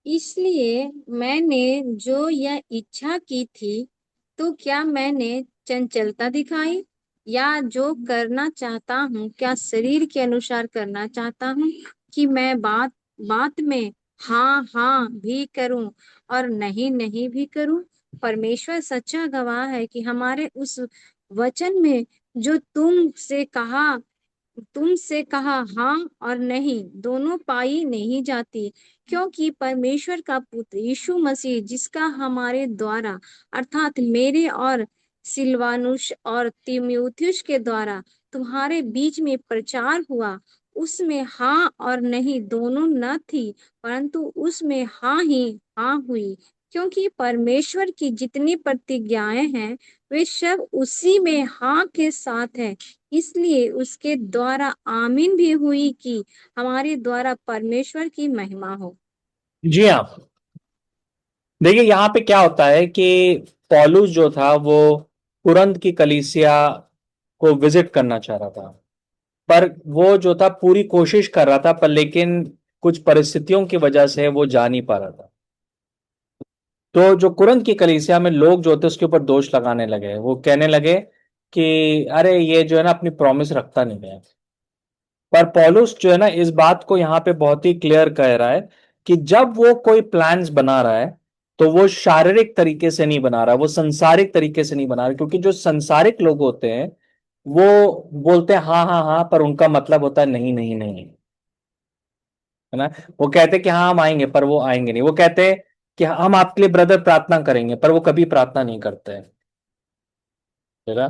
S2: इसलिए मैंने जो यह इच्छा की थी, तो क्या मैंने चंचलता दिखाई? या जो करना चाहता हूँ क्या शरीर के अनुसार करना चाहता हूँ कि मैं बात बात में हाँ हाँ भी करूं और नहीं नहीं भी करूं? परमेश्वर सच्चा गवाह है कि हमारे उस वचन में जो तुमसे कहा हाँ और नहीं दोनों पाई नहीं जाती, क्योंकि परमेश्वर का पुत्र यीशु मसीह, जिसका हमारे द्वारा अर्थात मेरे और सिलवानुस और तीमुथियुस के द्वारा तुम्हारे बीच में प्रचार हुआ, उसमें हाँ और नहीं दोनों न थी, परंतु उसमें हाँ ही हाँ हुई, क्योंकि परमेश्वर की जितनी प्रतिज्ञाएं हैं वे सब उसी में हाँ के साथ है। इसलिए उसके द्वारा आमीन भी हुई कि हमारे द्वारा परमेश्वर की महिमा हो।
S1: जी हाँ। देखिए यहाँ पे क्या होता है कि पौलुस जो था वो कुरिन्थ की कलीसिया को विजिट करना चाह रहा था, पर वो जो था पूरी कोशिश कर रहा था, पर लेकिन कुछ परिस्थितियों की वजह से वो जा नहीं पा रहा था। तो जो कुरिन्थ की कलीसिया में लोग जो थे उसके ऊपर दोष लगाने लगे। वो कहने लगे कि अरे ये जो है ना अपनी प्रॉमिस रखता नहीं है। पर पौलुस जो है ना इस बात को यहाँ पे बहुत ही क्लियर कह रहा है कि जब वो कोई प्लान्स बना रहा है तो वो शारीरिक तरीके से नहीं बना रहा, वो संसारिक तरीके से नहीं बना रहा, क्योंकि जो संसारिक लोग होते हैं वो बोलते हैं हाँ हाँ हाँ, पर उनका मतलब होता है नहीं नहीं नहीं, है ना। वो कहते हैं कि हाँ हम आएंगे, पर वो आएंगे नहीं। वो कहते हैं कि हम आपके लिए ब्रदर प्रार्थना करेंगे, पर वो कभी प्रार्थना नहीं करते हैं, है ना।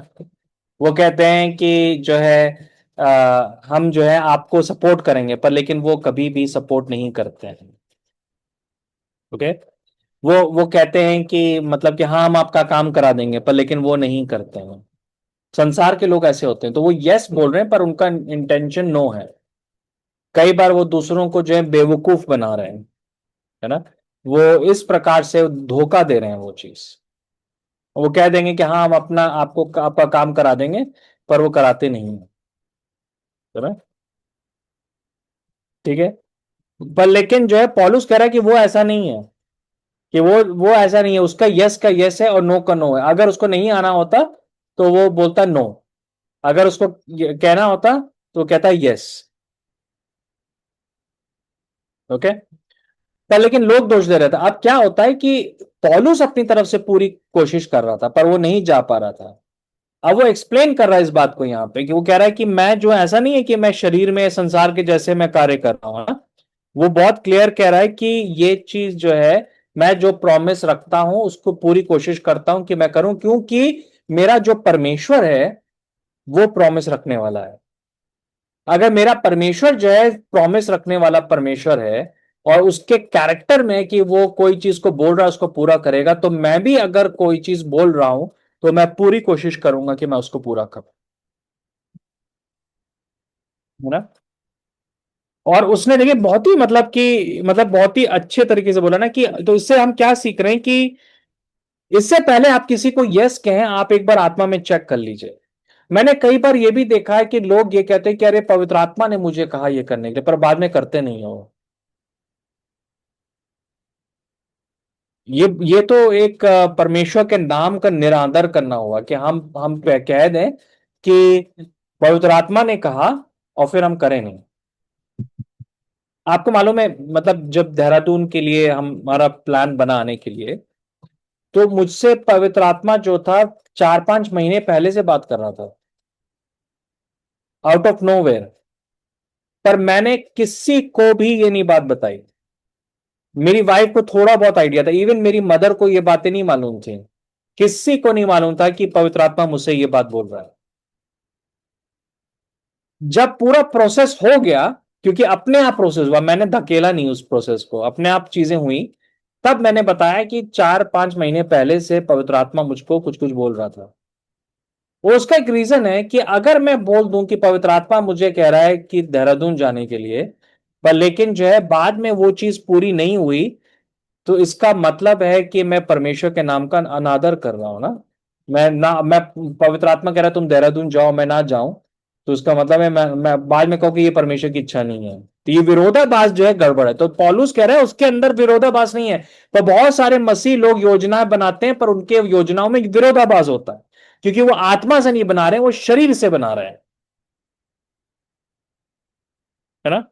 S1: वो कहते हैं कि जो है हम जो है आपको सपोर्ट करेंगे, पर लेकिन वो कभी भी सपोर्ट नहीं करते हैं। ओके। वो कहते हैं कि मतलब कि हाँ हम आपका काम करा देंगे, पर लेकिन वो नहीं करते हैं। संसार के लोग ऐसे होते हैं, तो वो यस बोल रहे हैं पर उनका इंटेंशन नो है। कई बार वो दूसरों को जो है बेवकूफ बना रहे हैं, है ना। वो इस प्रकार से धोखा दे रहे हैं वो चीज। वो कह देंगे कि हाँ हम अपना आपको आपका काम करा देंगे, पर वो कराते नहीं है ना। ठीक है। पर लेकिन जो है पॉलुस कह रहा है कि वो ऐसा नहीं है, कि वो ऐसा नहीं है। उसका यस का यस है और नो का नो है। अगर उसको नहीं आना होता तो वो बोलता नो, अगर उसको कहना होता तो कहता यस। ओके। पर लेकिन लोग दोष दे रहे थे। अब क्या होता है कि पॉलुस अपनी तरफ से पूरी कोशिश कर रहा था पर वो नहीं जा पा रहा था। अब वो एक्सप्लेन कर रहा है इस बात को यहाँ पे कि वो कह रहा है कि मैं जो ऐसा नहीं है कि मैं शरीर में संसार के जैसे मैं कार्य कर रहा हूं ना। वो बहुत क्लियर कह रहा है कि ये चीज जो है मैं जो प्रॉमिस रखता हूं उसको पूरी कोशिश करता हूं कि मैं करूं, क्योंकि मेरा जो परमेश्वर है वो प्रॉमिस रखने वाला है। अगर मेरा परमेश्वर जो है प्रॉमिस रखने वाला परमेश्वर है और उसके कैरेक्टर में कि वो कोई चीज को बोल रहा है उसको पूरा करेगा, तो मैं भी अगर कोई चीज बोल रहा हूं तो मैं पूरी कोशिश करूंगा कि मैं उसको पूरा करूं, है ना। और उसने देखिए बहुत ही मतलब बहुत ही अच्छे तरीके से बोला ना कि तो इससे हम क्या सीख रहे हैं कि इससे पहले आप किसी को यस कहें आप एक बार आत्मा में चेक कर लीजिए। मैंने कई बार ये भी देखा है कि लोग ये कहते हैं कि अरे पवित्र आत्मा ने मुझे कहा ये करने के लिए, पर बाद में करते नहीं हो। ये तो एक परमेश्वर के नाम का निरादर करना हुआ कि हम कह दें कि पवित्र आत्मा ने कहा और फिर हम करें नहीं। आपको मालूम है मतलब जब देहरादून के लिए हमारा प्लान बना आने के लिए, तो मुझसे पवित्र आत्मा जो था 4-5 महीने पहले से बात कर रहा था, आउट ऑफ नोवेयर। पर मैंने किसी को भी ये नहीं बात बताई। मेरी वाइफ को थोड़ा बहुत आइडिया था, इवन मेरी मदर को ये बातें नहीं मालूम थी। किसी को नहीं मालूम था कि पवित्र आत्मा मुझसे ये बात बोल रहा है। जब पूरा प्रोसेस हो गया, क्योंकि अपने आप प्रोसेस हुआ, मैंने धकेला नहीं उस प्रोसेस को, अपने आप चीजें हुई, तब मैंने बताया कि 4-5 महीने पहले से पवित्र आत्मा मुझको कुछ कुछ बोल रहा था। और उसका एक रीजन है कि अगर मैं बोल दूं कि पवित्र आत्मा मुझे कह रहा है कि देहरादून जाने के लिए, पर लेकिन जो है बाद में वो चीज पूरी नहीं हुई, तो इसका मतलब है कि मैं परमेश्वर के नाम का अनादर कर रहा हूं ना। मैं पवित्र आत्मा कह रहा है तुम देहरादून जाओ, मैं ना जाऊं, तो उसका मतलब है मैं बाद में कहूं कि ये परमेश्वर की इच्छा नहीं है, तो ये विरोधाभास जो है गड़बड़ है। तो पौलुस कह रहा है उसके अंदर विरोधाभास नहीं है। पर बहुत सारे मसीह लोग योजनाएं बनाते हैं पर उनके योजनाओं में विरोधाभास होता है, क्योंकि वो आत्मा से नहीं बना रहे हैं, वो शरीर से बना रहे हैं, है ना।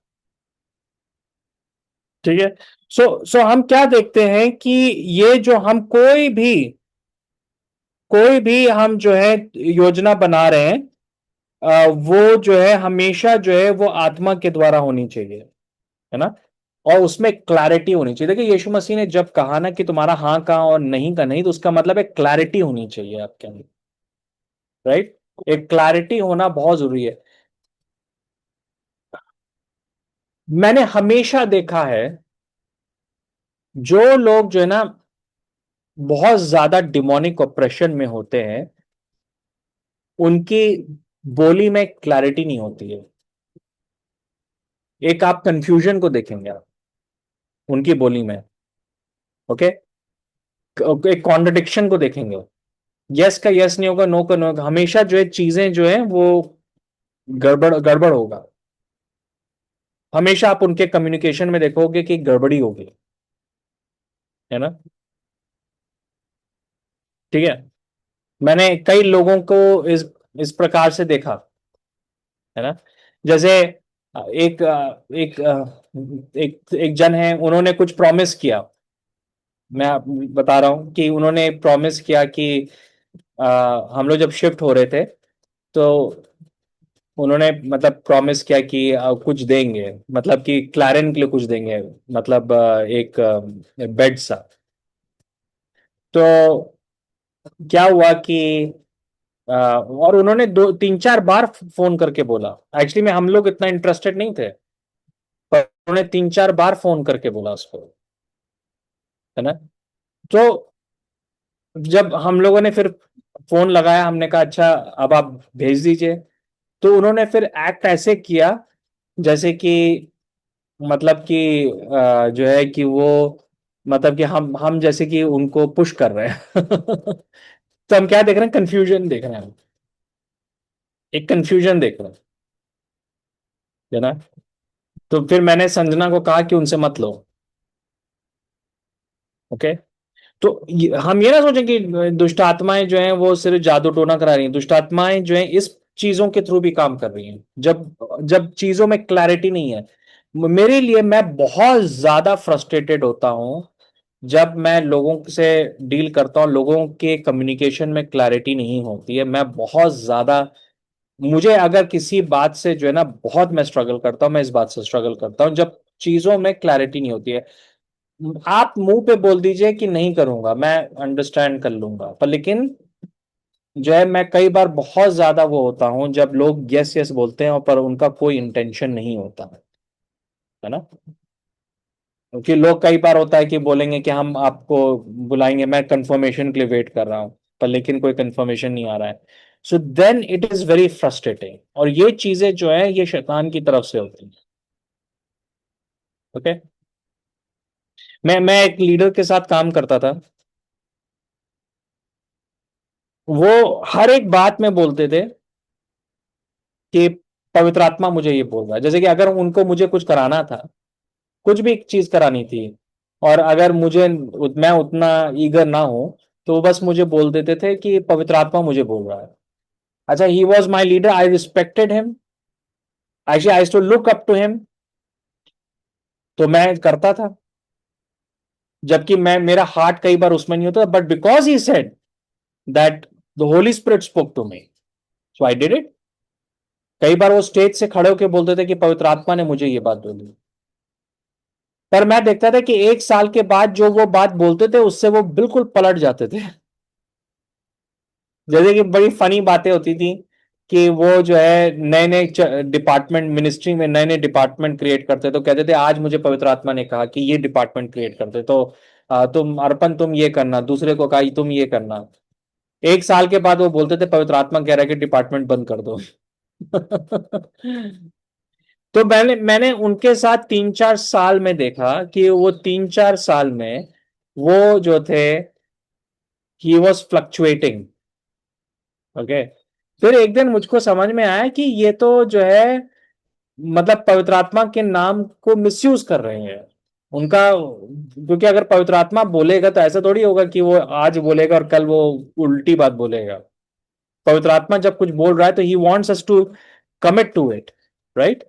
S1: ठीक है। सो हम क्या देखते हैं कि ये जो हम कोई भी हम जो है योजना बना रहे हैं, वो जो है हमेशा जो है वो आत्मा के द्वारा होनी चाहिए, है ना। और उसमें क्लैरिटी होनी चाहिए। देखिए यीशु मसीह ने जब कहा ना कि तुम्हारा हाँ का और नहीं का नहीं, तो उसका मतलब है क्लैरिटी होनी चाहिए आपके अंदर, राइट। एक क्लैरिटी होना बहुत जरूरी है। मैंने हमेशा देखा है जो लोग जो है ना बहुत ज्यादा डिमोनिक ऑपरेशन में होते हैं, उनकी बोली में क्लैरिटी नहीं होती है। एक आप कंफ्यूजन को देखेंगे आप उनकी बोली में, ओके। एक कॉन्ट्रडिक्शन को देखेंगे, यस का यस नहीं होगा, नो का नो होगा, हमेशा जो है चीजें जो है वो गड़बड़ गड़बड़ होगा। हमेशा आप उनके कम्युनिकेशन में देखोगे कि गड़बड़ी होगी, है ना। ठीक है। मैंने कई लोगों को इस प्रकार से देखा, है ना। जैसे एक एक एक एक जन है, उन्होंने कुछ प्रॉमिस किया। मैं बता रहा हूं कि उन्होंने प्रॉमिस किया कि हम लोग जब शिफ्ट हो रहे थे, तो उन्होंने मतलब प्रॉमिस किया कि कुछ देंगे, मतलब कि क्लारेन के लिए कुछ देंगे, मतलब एक बेड सा। तो क्या हुआ कि और उन्होंने दो तीन चार बार फोन करके बोला। एक्चुअली में हम लोग इतना इंटरेस्टेड नहीं थे, पर उन्होंने तीन चार बार फोन करके बोला उसको, है ना। तो जब हम लोगों ने फिर फोन लगाया, हमने कहा अच्छा अब आप भेज दीजिए। तो उन्होंने फिर एक्ट ऐसे किया जैसे कि मतलब कि जो है कि वो मतलब कि हम जैसे कि उनको पुश कर रहे हैं। तो हम क्या देख रहे हैं, कंफ्यूजन देख रहे हैं हम। एक कंफ्यूजन देख रहे हैं, है ना। तो फिर मैंने संजना को कहा कि उनसे मत लो, ओके। तो हम ये ना सोचें कि दुष्ट आत्माएं जो हैं वो सिर्फ जादू टोना करा रही हैं। दुष्ट आत्माएं जो हैं इस चीजों के थ्रू भी काम कर रही हैं, जब जब चीजों में क्लैरिटी नहीं है। मेरे लिए मैं बहुत ज्यादा फ्रस्ट्रेटेड होता हूं जब मैं लोगों से डील करता हूं, लोगों के कम्युनिकेशन में क्लैरिटी नहीं होती है। मैं बहुत ज्यादा, मुझे अगर किसी बात से जो है ना बहुत मैं स्ट्रगल करता हूं, मैं इस बात से स्ट्रगल करता हूं जब चीजों में क्लैरिटी नहीं होती है। आप मुंह पे बोल दीजिए कि नहीं करूंगा, मैं अंडरस्टैंड कर लूंगा, पर लेकिन जो है मैं कई बार बहुत ज्यादा वो होता हूं जब लोग यस यस बोलते हैं और पर उनका कोई इंटेंशन नहीं होता है ना। क्योंकि लोग कई बार होता है कि बोलेंगे कि हम आपको बुलाएंगे, मैं कंफर्मेशन के लिए वेट कर रहा हूं, पर लेकिन कोई कंफर्मेशन नहीं आ रहा है। So then it is very frustrating, और ये चीजें जो है ये शैतान की तरफ से होती हैं, ओके। मैं एक लीडर के साथ काम करता था। वो हर एक बात में बोलते थे कि पवित्र आत्मा मुझे ये बोल रहा है। जैसे कि अगर उनको मुझे कुछ कराना था, कुछ भी एक चीज करानी थी, और अगर मुझे मैं उतना ईगर ना हो, तो वो बस मुझे बोल देते थे कि पवित्र आत्मा मुझे बोल रहा है। अच्छा, he was my leader, I respected him, actually I too look up to him. तो मैं करता था, जबकि मैं मेरा हार्ट कई बार उसमें नहीं होता, but because he said that the Holy Spirit spoke to me, so I did it. कई बार वो स्टेज से खड़े होकर बोलते थे कि पवित्र आत्मा ने मुझे ये बात बोली, पर मैं देखता था कि एक साल के बाद जो वो बात बोलते थे उससे वो बिल्कुल पलट जाते थे। जैसे कि बड़ी फनी बातें होती थी कि वो जो है नए नए डिपार्टमेंट, मिनिस्ट्री में नए नए डिपार्टमेंट क्रिएट करते, तो कहते थे आज मुझे पवित्र आत्मा ने कहा कि ये डिपार्टमेंट क्रिएट करते, तो तुम अर्पण तुम ये करना, दूसरे को कहा तुम ये करना। एक साल के बाद वो बोलते थे पवित्र आत्मा कह रहा है कि डिपार्टमेंट बंद कर दो। तो मैंने मैंने उनके साथ तीन चार साल में देखा कि वो तीन चार साल में वो जो थे, ही वॉज फ्लक्चुएटिंग, ओके। फिर एक दिन मुझको समझ में आया कि ये तो जो है मतलब पवित्र आत्मा के नाम को मिसयूज कर रहे हैं उनका। क्योंकि अगर पवित्र आत्मा बोलेगा तो ऐसा थोड़ी होगा कि वो आज बोलेगा और कल वो उल्टी बात बोलेगा। पवित्र आत्मा जब कुछ बोल रहा है तो he wants us to commit to it, right.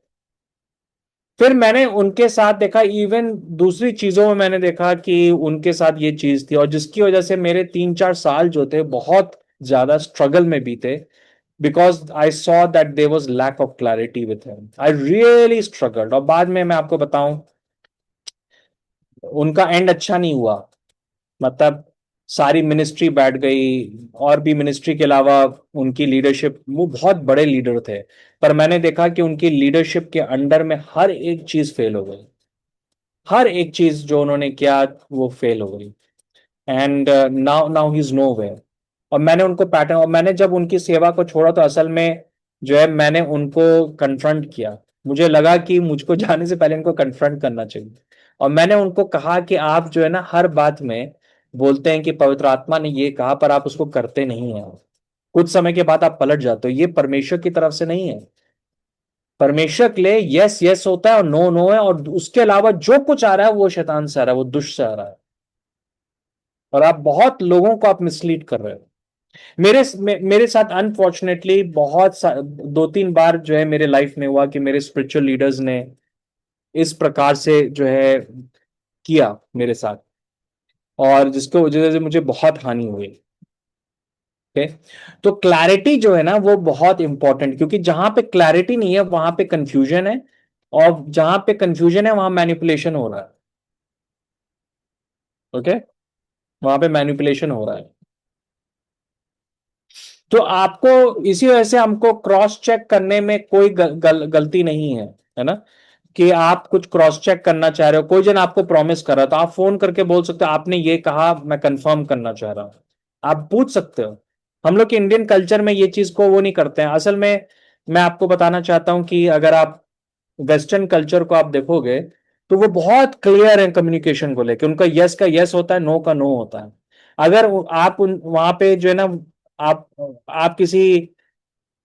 S1: फिर मैंने उनके साथ देखा, इवन दूसरी चीजों में मैंने देखा कि उनके साथ ये चीज थी, और जिसकी वजह से मेरे तीन चार साल जो थे बहुत ज्यादा स्ट्रगल में बीते। because I saw that there was lack of clarity with him. I really struggled. और बाद में मैं आपको बताऊं, उनका एंड अच्छा नहीं हुआ। मतलब सारी मिनिस्ट्री बैठ गई, और भी मिनिस्ट्री के अलावा उनकी लीडरशिप, वो बहुत बड़े लीडर थे, पर मैंने देखा कि उनकी लीडरशिप के अंडर में हर एक चीज फेल हो गई। हर एक चीज जो उन्होंने किया वो फेल हो गई। And now now he is no way. और मैंने उनको पैटर्न, और मैंने जब उनकी सेवा को छोड़ा तो असल में जो है मैंने उनको कन्फ्रंट किया। मुझे लगा कि मुझको जाने से पहले उनको कन्फ्रंट करना चाहिए। और मैंने उनको कहा कि आप जो है ना हर बात में बोलते हैं कि पवित्र आत्मा ने ये कहा, पर आप उसको करते नहीं हैं। कुछ समय के बाद आप पलट जाते हो। ये परमेश्वर की तरफ से नहीं है। परमेश्वर के लिए यस यस होता है और नो नो है, और उसके अलावा जो कुछ आ रहा है वो शैतान से आ रहा है, वो दुष्ट से आ रहा है। और आप बहुत लोगों को आप मिसलीड कर रहे हो। मेरे साथ अनफॉर्चुनेटली दो तीन बार जो है मेरे लाइफ में हुआ कि मेरे स्पिरिचुअल लीडर्स ने इस प्रकार से जो है किया मेरे साथ, और जिसको वजह से मुझे बहुत हानि हुई। ओके, तो क्लैरिटी जो है ना वो बहुत इंपॉर्टेंट, क्योंकि जहां पे क्लैरिटी नहीं है वहां पे कंफ्यूजन है, और जहां पे कंफ्यूजन है वहां मैनिपुलेशन हो रहा है। ओके, वहां पे मैनिपुलेशन हो रहा है। तो आपको इसी वजह से हमको क्रॉस चेक करने में कोई गलती नहीं है ना, कि आप कुछ क्रॉस चेक करना चाह रहे हो, कोई जन आपको प्रॉमिस कर रहा है तो आप फोन करके बोल सकते हो आपने ये कहा, मैं कंफर्म करना चाह रहा हूं। आप पूछ सकते हो। हम लोग के इंडियन कल्चर में ये चीज को वो नहीं करते हैं असल में। मैं आपको बताना चाहता हूं कि अगर आप वेस्टर्न कल्चर को आप देखोगे तो वो बहुत क्लियर है कम्युनिकेशन को लेकर। उनका यस का यस होता है, नो का नो होता है। अगर आप वहां पे जो है ना, आप आप किसी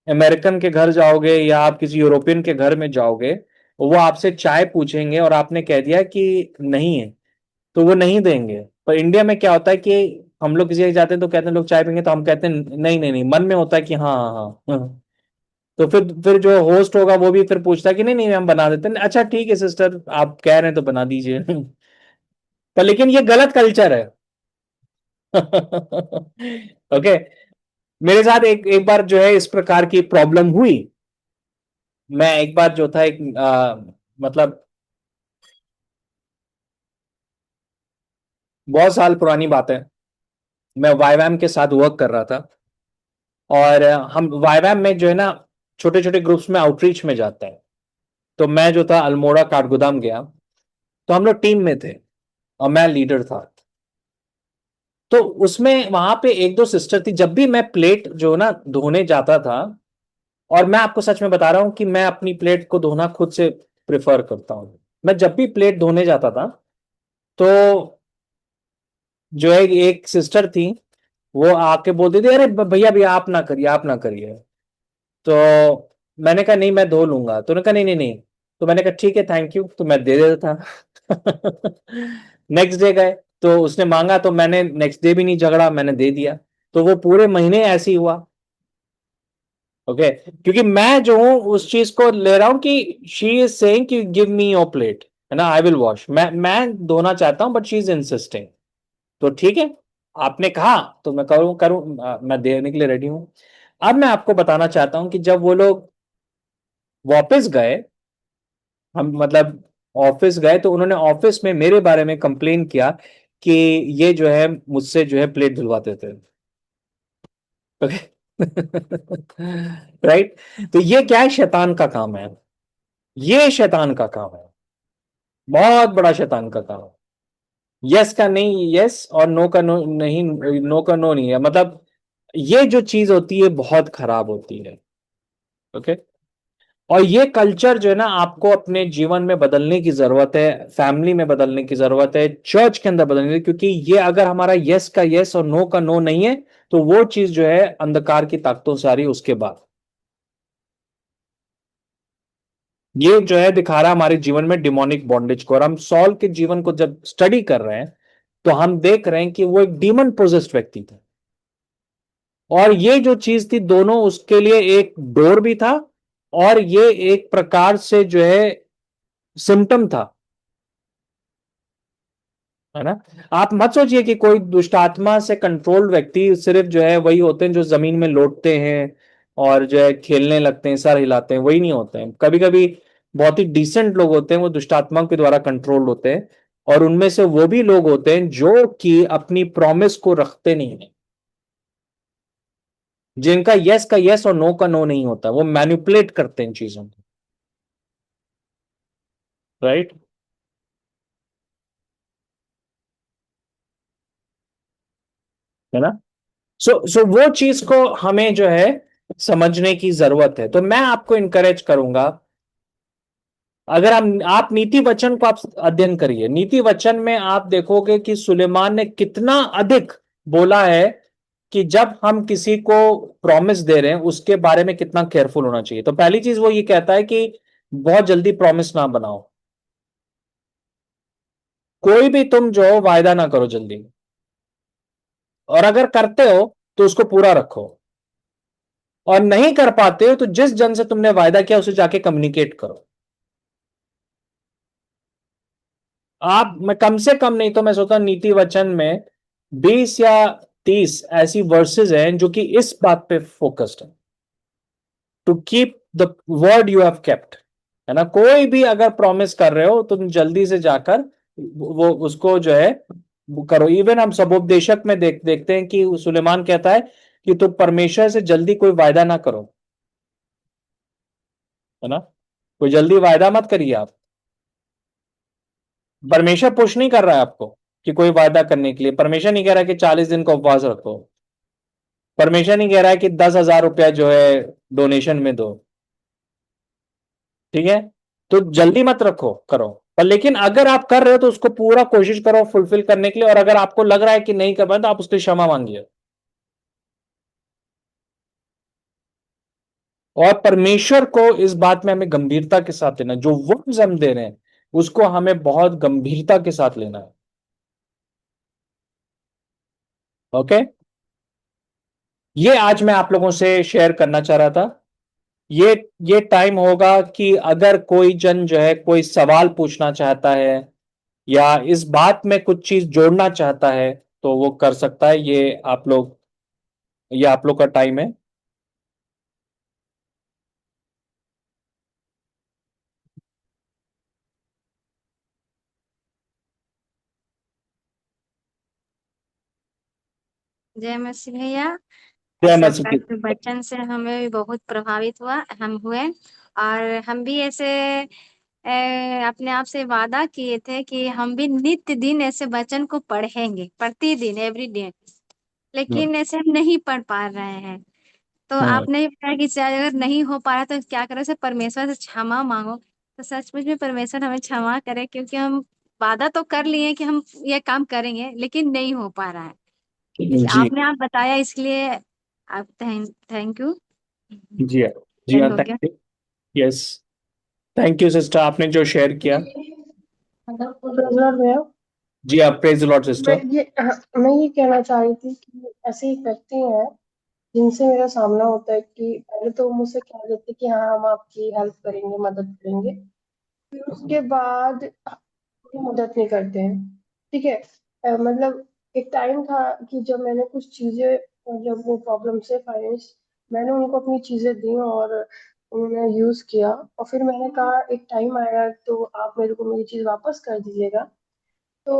S1: अमेरिकन के घर जाओगे या आप किसी यूरोपियन के घर में जाओगे, वो आपसे चाय पूछेंगे और आपने कह दिया कि नहीं है, तो वो नहीं देंगे। पर इंडिया में क्या होता है कि हम लोग किसी के जाते हैं तो कहते हैं लोग चाय पियेंगे, तो हम कहते हैं नहीं नहीं नहीं, मन में होता है कि हाँ हाँ हाँ हाँ। तो फिर जो होस्ट होगा वो भी फिर पूछता है कि नहीं नहीं हम बना देते हैं। अच्छा ठीक है सिस्टर, आप कह रहे हैं तो बना दीजिए। पर लेकिन ये गलत कल्चर है। ओके, मेरे साथ एक एक बार जो है इस प्रकार की प्रॉब्लम हुई। मैं एक बार जो था एक मतलब बहुत साल पुरानी बात है, मैं वाईवैम के साथ वर्क कर रहा था। और हम वाईवैम में जो है ना छोटे छोटे ग्रुप्स में आउटरीच में जाते हैं। तो मैं जो था अल्मोड़ा काठगोदाम गया, तो हम लोग टीम में थे और मैं लीडर था। तो उसमें वहां पे एक दो सिस्टर थी। जब भी मैं प्लेट जो ना धोने जाता था, और मैं आपको सच में बता रहा हूं कि मैं अपनी प्लेट को धोना खुद से प्रेफर करता हूं। मैं जब भी प्लेट धोने जाता था तो जो है एक सिस्टर थी, वो आके बोलती थी अरे भैया भैया आप ना करिए, आप ना करिए। तो मैंने कहा नहीं मैं धो लूंगा, तो उन्होंने कहा नहीं नहीं नहीं। तो मैंने कहा ठीक है थैंक यू, तो मैं दे देता था। नेक्स्ट डे गए तो उसने मांगा, तो मैंने नेक्स्ट डे भी नहीं झगड़ा, मैंने दे दिया। तो वो पूरे महीने ऐसे ही हुआ। ओके, क्योंकि मैं जो हूं उस चीज को ले रहा हूं कि शी इज सेइंग कि गिव मी योर प्लेट, है ना, आई विल वॉश। मैं धोना चाहता हूं बट शी इज इंसिस्टिंग। तो ठीक है, आपने कहा तो मैं करूं करूं, मैं देने के लिए रेडी हूं। अब मैं आपको बताना चाहता हूं कि जब वो लोग वापस गए, हम मतलब ऑफिस गए, तो उन्होंने ऑफिस में मेरे बारे में कंप्लेन किया कि ये जो है मुझसे जो है प्लेट धुलवाते थे। राइट। तो ये क्या है, शैतान का काम है। ये शैतान का काम है, बहुत बड़ा शैतान का काम है। यस का नहीं यस और नो का नो नहीं, नो का नो नहीं है। मतलब ये जो चीज होती है बहुत खराब होती है। ओके, और ये कल्चर जो है ना आपको अपने जीवन में बदलने की जरूरत है, फैमिली में बदलने की जरूरत है, चर्च के अंदर बदलने की, क्योंकि ये अगर हमारा यस का यस और नो का नो नहीं है तो वो चीज जो है अंधकार की ताकतों से आ रही है उसके बाद। ये जो है दिखा रहा है हमारे जीवन में डिमोनिक बॉन्डेज को। और हम सॉल के जीवन को जब स्टडी कर रहे हैं तो हम देख रहे हैं कि वो एक डीमन पोजेस्ड व्यक्ति था, और ये जो चीज थी दोनों उसके लिए एक डोर भी था, और ये एक प्रकार से जो है सिम्टम था, है ना। आप मत सोचिए कि कोई दुष्ट आत्मा से कंट्रोल्ड व्यक्ति सिर्फ जो है वही होते हैं जो जमीन में लौटते हैं और जो है खेलने लगते हैं, सर हिलाते हैं, वही नहीं होते हैं। कभी कभी बहुत ही डिसेंट लोग होते हैं, वो दुष्टात्मा के द्वारा कंट्रोल होते हैं, और उनमें से वो भी लोग होते हैं जो कि अपनी प्रॉमिस को रखते नहीं है, जिनका यस का यस और नो का नो नहीं होता, वो मैनिपुलेट करते हैं चीजों को, राइट, है ना। सो वो चीज को हमें जो है समझने की जरूरत है। तो मैं आपको इनकरेज करूंगा, अगर आप नीति वचन को आप अध्ययन करिए, नीति वचन में आप देखोगे कि सुलेमान ने कितना अधिक बोला है कि जब हम किसी को प्रॉमिस दे रहे हैं उसके बारे में कितना केयरफुल होना चाहिए। तो पहली चीज वो ये कहता है कि बहुत जल्दी प्रॉमिस ना बनाओ, कोई भी तुम जो वायदा ना करो जल्दी, और अगर करते हो तो उसको पूरा रखो, और नहीं कर पाते हो तो जिस जन से तुमने वायदा किया उसे जाके कम्युनिकेट करो। आप, मैं कम से कम नहीं तो मैं सोचता नीति वचन में 20 या 30 ऐसी वर्सेस हैं जो कि इस बात पे फोकस्ड है, to keep the word you have kept, है ना। कोई भी अगर प्रॉमिस कर रहे हो तो तुम जल्दी से जाकर वो उसको जो है वो करो। इवन हम सबोपदेशक में देखते हैं कि सुलेमान कहता है कि तुम परमेश्वर से जल्दी कोई वायदा ना करो, है ना, कोई जल्दी वायदा मत करिए आप। परमेश्वर पुश नहीं कर रहा है आपको कि कोई वायदा करने के लिए। परमेश्वर नहीं कह रहा है कि 40 दिन का उपवास रखो। परमेश्वर नहीं कह रहा है कि 10,000 रुपया जो है डोनेशन में दो, ठीक है। तो जल्दी मत रखो, करो, पर लेकिन अगर आप कर रहे हो तो उसको पूरा कोशिश करो फुलफिल करने के लिए, और अगर आपको लग रहा है कि नहीं कर पाए तो आप उसकी क्षमा मांगिए। और परमेश्वर को इस बात में हमें गंभीरता के साथ लेना, जो वर्ड्स हम दे रहे हैं उसको हमें बहुत गंभीरता के साथ लेना है। ओके, ये आज मैं आप लोगों से शेयर करना चाह रहा था। ये ये टाइम होगा कि अगर कोई जन जो है कोई सवाल पूछना चाहता है या इस बात में कुछ चीज जोड़ना चाहता है तो वो कर सकता है। ये आप लोग का टाइम है।
S2: जय मसीह भैया।
S1: जय
S2: ऐसा
S1: मसीह की।
S2: आपका वचन से हमें भी बहुत प्रभावित हुआ, हम हुए। और हम भी ऐसे अपने आप से वादा किए थे कि हम भी नित्य दिन ऐसे वचन को पढ़ेंगे, प्रतिदिन, एवरी डे।
S1: हम्म,
S2: लेकिन ऐसे हम नहीं पढ़ पा रहे हैं। तो
S1: हम्म,
S2: आपने भी बताया कि शायद अगर नहीं हो पा रहा तो क्या करो, से परमेश्वर से क्षमा मांगो। तो सचमुच में परमेश्वर हमें क्षमा करे, क्योंकि हम वादा तो कर लिए कि हम ये काम करेंगे, लेकिन नहीं हो पा रहा है। इस
S1: जी,
S2: आपने आप बताया, इसलिए आप थैंक यू।
S1: जी हाँ, जी हाँ,
S2: सेंड हो गया।
S1: Thank you. Yes, thank you sister, आपने जो शेयर किया।
S4: प्रज्वल भैया,
S1: जी, आप प्रेज द लॉर्ड
S4: मैं
S1: सिस्टर।
S4: ये मैं ये कहना चाह रही थी कि ऐसे एक व्यक्ति हैं जिनसे मेरा सामना होता है कि पहले तो वो मुझसे कह देते कि हाँ हम आपकी हेल्प करेंगे, मदद करेंगे। फिर उसके बाद कोई मदद नहीं करते हैं। ठीक है। मतलब एक टाइम था कि जब मैंने कुछ चीजें, जब वो प्रॉब्लम से फाइनेंस, मैंने उनको अपनी चीजें दी और उन्होंने यूज किया, और फिर मैंने कहा एक टाइम आएगा तो आप मेरे को मेरी चीज वापस कर दीजिएगा। तो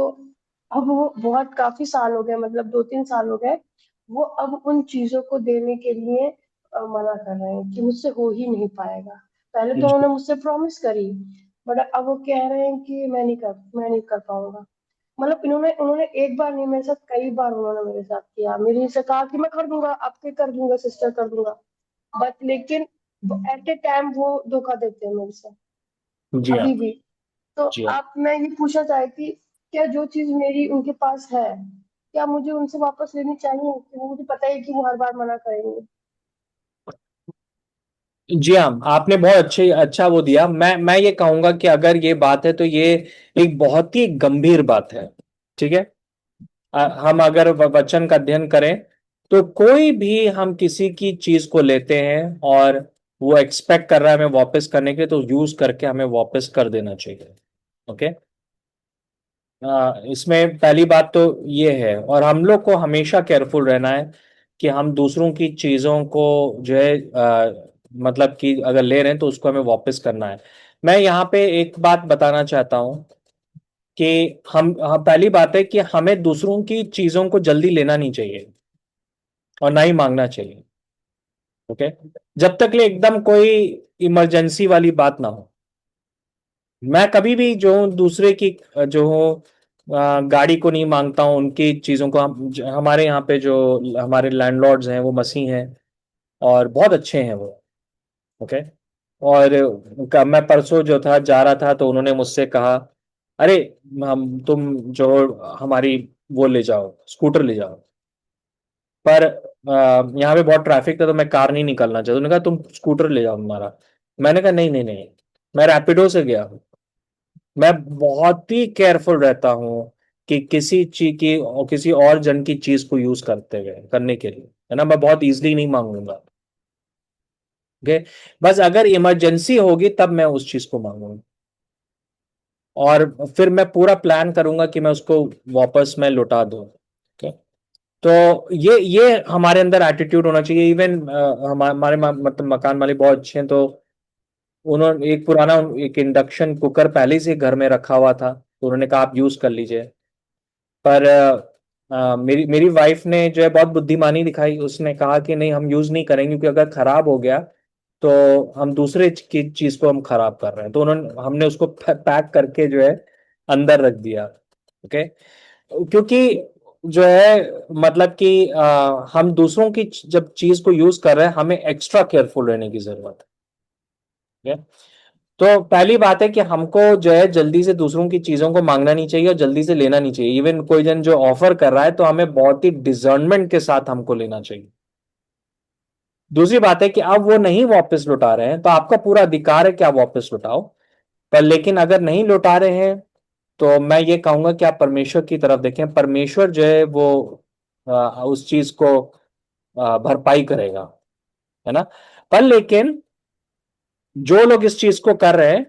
S4: अब वो बहुत काफी साल हो गए, मतलब 2-3 साल हो गए, वो अब उन चीजों को देने के लिए मना कर रहे हैं कि मुझसे हो ही नहीं पाएगा। पहले तो
S1: जी,
S4: उन्होंने मुझसे प्रॉमिस करी, बट अब वो कह रहे हैं कि मैं नहीं कर पाऊंगा। मतलब इन्होंने उन्होंने एक बार नहीं, मेरे साथ कई बार उन्होंने मेरे साथ किया, मेरे से कहा कि मैं कर दूंगा, आपके कर दूंगा सिस्टर, कर दूंगा। बट लेकिन एट ए टाइम वो धोखा देते हैं मेरे से,
S1: जी हाँ,
S4: अभी भी। तो
S1: जी हाँ।
S4: आप, मैं ये पूछना चाहती, क्या जो चीज मेरी उनके पास है, क्या मुझे उनसे वापस लेनी चाहिए, कि वो मुझे पता है कि वो हर बार मना करेंगे?
S1: जी हाँ, आपने बहुत अच्छा वो दिया। मैं ये कहूंगा कि अगर ये बात है तो ये एक बहुत ही गंभीर बात है, ठीक है। हम अगर वचन का अध्ययन करें तो कोई भी हम किसी की चीज को लेते हैं और वो एक्सपेक्ट कर रहा है हमें वापस करने के लिए, तो यूज करके हमें वापस कर देना चाहिए। ओके, इसमें पहली बात तो ये है, और हम लोग को हमेशा केयरफुल रहना है कि हम दूसरों की चीजों को जो है मतलब कि अगर ले रहे हैं तो उसको हमें वापस करना है। मैं यहाँ पे एक बात बताना चाहता हूँ कि पहली बात है कि हमें दूसरों की चीजों को जल्दी लेना नहीं चाहिए और ना ही मांगना चाहिए। ओके, जब तक ले एकदम कोई इमरजेंसी वाली बात ना हो। मैं कभी भी जो हूँ दूसरे की जो हूँ गाड़ी को नहीं मांगता हूँ, उनकी चीजों को। हमारे यहाँ पे जो हमारे लैंडलॉर्ड्स हैं वो मसीह हैं और बहुत अच्छे हैं वो। ओके, और मैं परसों जो था जा रहा था तो उन्होंने मुझसे कहा, अरे हम तुम जो हमारी वो ले जाओ, स्कूटर ले जाओ। पर यहाँ पे बहुत ट्रैफिक था तो मैं कार नहीं निकलना चाहता। उन्होंने कहा तुम स्कूटर ले जाओ हमारा। मैंने कहा नहीं नहीं नहीं, मैं रैपिडो से गया। मैं बहुत ही केयरफुल रहता हूँ कि किसी चीज की और किसी और जन की चीज को यूज करते हुए करने के लिए, है ना, मैं बहुत इजीली नहीं मांगूंगा। ओके, बस अगर इमरजेंसी होगी तब मैं उस चीज को मांगूंगा और फिर मैं पूरा प्लान करूंगा कि मैं उसको वापस मैं लौटा दूं। ओके, तो ये हमारे अंदर एटीट्यूड होना चाहिए। इवन हमारे मतलब मकान मालिक बहुत अच्छे हैं, तो उन्होंने एक पुराना एक इंडक्शन कुकर पहले से घर में रखा हुआ था, तो उन्होंने कहा आप यूज कर लीजिए। पर मेरी मेरी वाइफ ने जो है बहुत बुद्धिमानी दिखाई। उसने कहा कि नहीं, हम यूज नहीं करेंगे क्योंकि अगर खराब हो गया तो हम दूसरे की चीज को हम खराब कर रहे हैं। तो उन्होंने हमने उसको पैक करके जो है अंदर रख दिया। ओके, क्योंकि जो है मतलब कि हम दूसरों की जब चीज को यूज कर रहे हैं हमें एक्स्ट्रा केयरफुल रहने की जरूरत है। तो पहली बात है कि हमको जो है जल्दी से दूसरों की चीजों को मांगना नहीं चाहिए और जल्दी से लेना नहीं चाहिए। इवन कोई जन जो ऑफर कर रहा है तो हमें बहुत ही डिसर्नमेंट के साथ हमको लेना चाहिए। दूसरी बात है कि अब वो नहीं वापस लौटा रहे हैं तो आपका पूरा अधिकार है कि आप वापस लौटाओ। पर लेकिन अगर नहीं लौटा रहे हैं तो मैं ये कहूंगा कि आप परमेश्वर की तरफ देखें। परमेश्वर जो है वो उस चीज को भरपाई करेगा, है ना। पर लेकिन जो लोग इस चीज को कर रहे हैं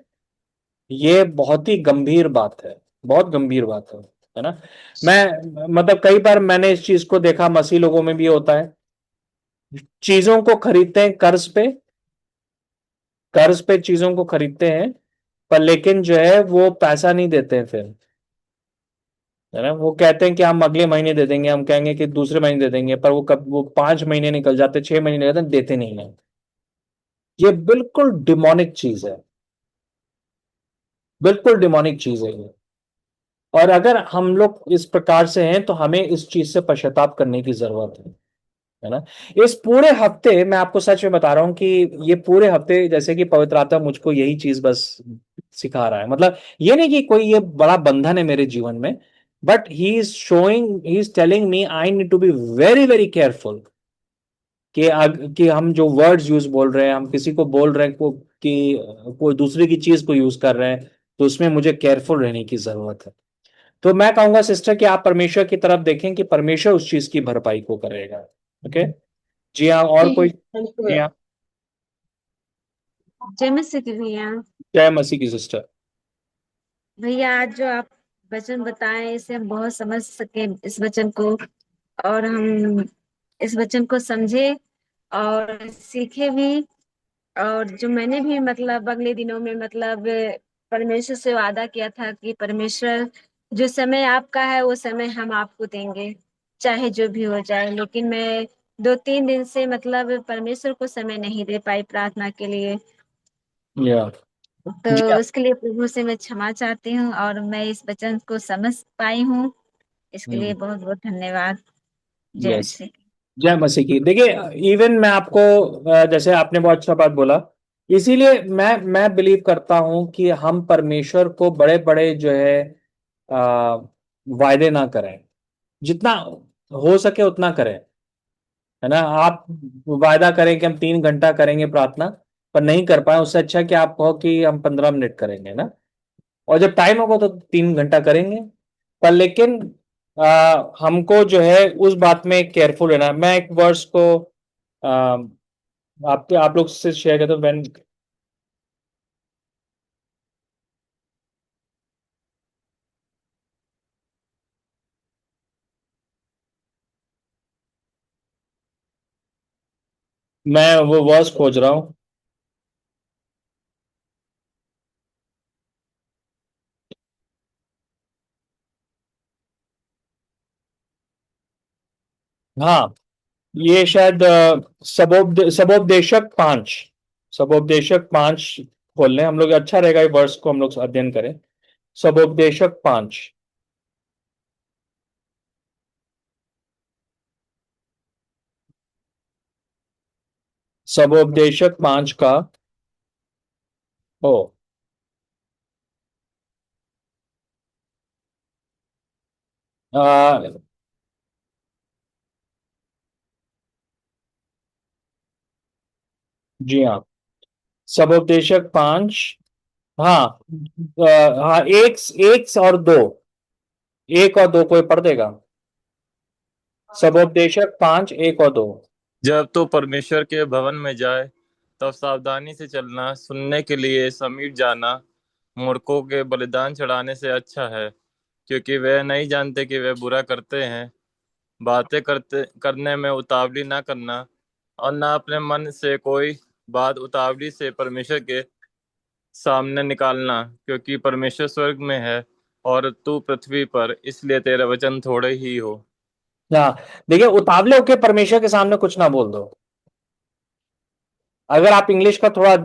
S1: ये बहुत ही गंभीर बात है, बहुत गंभीर बात है ना। मैं मतलब कई बार मैंने इस चीज को देखा, मसीह लोगों में भी होता है। चीजों को खरीदते हैं कर्ज पे, कर्ज पे चीजों को खरीदते हैं, पर लेकिन जो है वो पैसा नहीं देते हैं फिर, है ना। वो कहते हैं कि हम अगले महीने दे देंगे, हम कहेंगे कि दूसरे महीने दे देंगे, पर वो कब वो 5 महीने निकल जाते, 6 महीने निकल जाते, देते नहीं है। ये बिल्कुल डिमोनिक चीज है, बिल्कुल डिमोनिक चीज है ये। और अगर हम लोग इस प्रकार से हैं तो हमें इस चीज से पश्चाताप करने की जरूरत है ना। इस पूरे हफ्ते मैं आपको सच में बता रहा हूं कि ये पूरे हफ्ते जैसे कि पवित्र आत्मा मुझको यही चीज बस सिखा रहा है। मतलब ये नहीं कि कोई ये बड़ा बंधन है मेरे जीवन में, but he is telling me I need to be very very careful कि हम जो वर्ड्स यूज बोल रहे हैं, हम किसी को बोल रहे हैं कि कोई दूसरे की चीज को यूज कर रहे हैं, तो उसमें मुझे केयरफुल रहने की जरूरत है। तो मैं कहूंगा सिस्टर कि आप परमेश्वर की तरफ देखें कि परमेश्वर उस चीज की भरपाई को करेगा। ओके, जी हाँ, और
S4: ठीक है,
S1: कोई?
S4: Thank
S1: ji
S4: you.
S1: हाँ,
S2: जय मसीह की भैया।
S1: जय मसीह की सिस्टर।
S2: भैया आज जो आप वचन बताए इसे हम बहुत समझ सके इस वचन को, और हम इस वचन को समझे और सीखे भी। और जो मैंने भी मतलब अगले दिनों में मतलब परमेश्वर से वादा किया था कि परमेश्वर जो समय आपका है वो समय हम आपको देंगे, चाहे जो भी हो जाए। लेकिन मैं 2-3 दिन से मतलब परमेश्वर को समय नहीं दे पाई प्रार्थना के लिए।
S1: या
S2: तो
S1: जी हाँ।
S2: उसके लिए प्रभु से मैं क्षमा चाहती हूँ, और मैं इस वचन को समझ पाई हूँ। इसके लिए बहुत बहुत धन्यवाद। जय
S1: यस,
S2: मसीह।
S1: जय मसीह की। देखिए, इवन मैं आपको जैसे आपने बहुत अच्छा बात बोला, इसीलिए मैं बिलीव करता हूं कि हम परमेश्वर को बड़े बड़े जो है आ, वायदे ना करें। जितना हो सके उतना करें, है ना। आप वायदा करें कि हम 3 घंटा करेंगे प्रार्थना, पर नहीं कर पाए, उससे अच्छा कि आप कहो कि हम 15 मिनट करेंगे ना। और जब टाइम होगा तो 3 घंटा करेंगे। पर लेकिन हमको जो है उस बात में केयरफुल रहना। मैं एक वर्ड्स को आ, आप लोग से शेयर करता हूँ। व्हेन मैं वो वर्स खोज रहा हूँ। हाँ, ये शायद सबोपदेशक 5, सबोपदेशक 5 खोल लें हम लोग, अच्छा रहेगा ये वर्स को हम लोग अध्ययन करें। सबोपदेशक 5। सबोपदेशक 5 का ओ आ, जी हाँ, सबोपदेशक 5। हाँ, हाँ, एक, एक और दो, एक और दो कोई पढ़ देगा? सबोपदेशक 5, 1 और 2।
S5: जब तू परमेश्वर के भवन में जाए तब सावधानी से चलना, सुनने के लिए समीप जाना मूर्खों के बलिदान चढ़ाने से अच्छा है, क्योंकि वे नहीं जानते कि वे बुरा करते हैं। बातें करते करने में उतावली ना करना, और ना अपने मन से कोई बात उतावली से परमेश्वर के सामने निकालना, क्योंकि परमेश्वर स्वर्ग में है और तू पृथ्वी पर, इसलिए तेरे वचन थोड़े ही हो।
S1: हाँ, देखिए, उतावले होके परमेश्वर के सामने कुछ ना बोल दो। अगर आप इंग्लिश का थोड़ा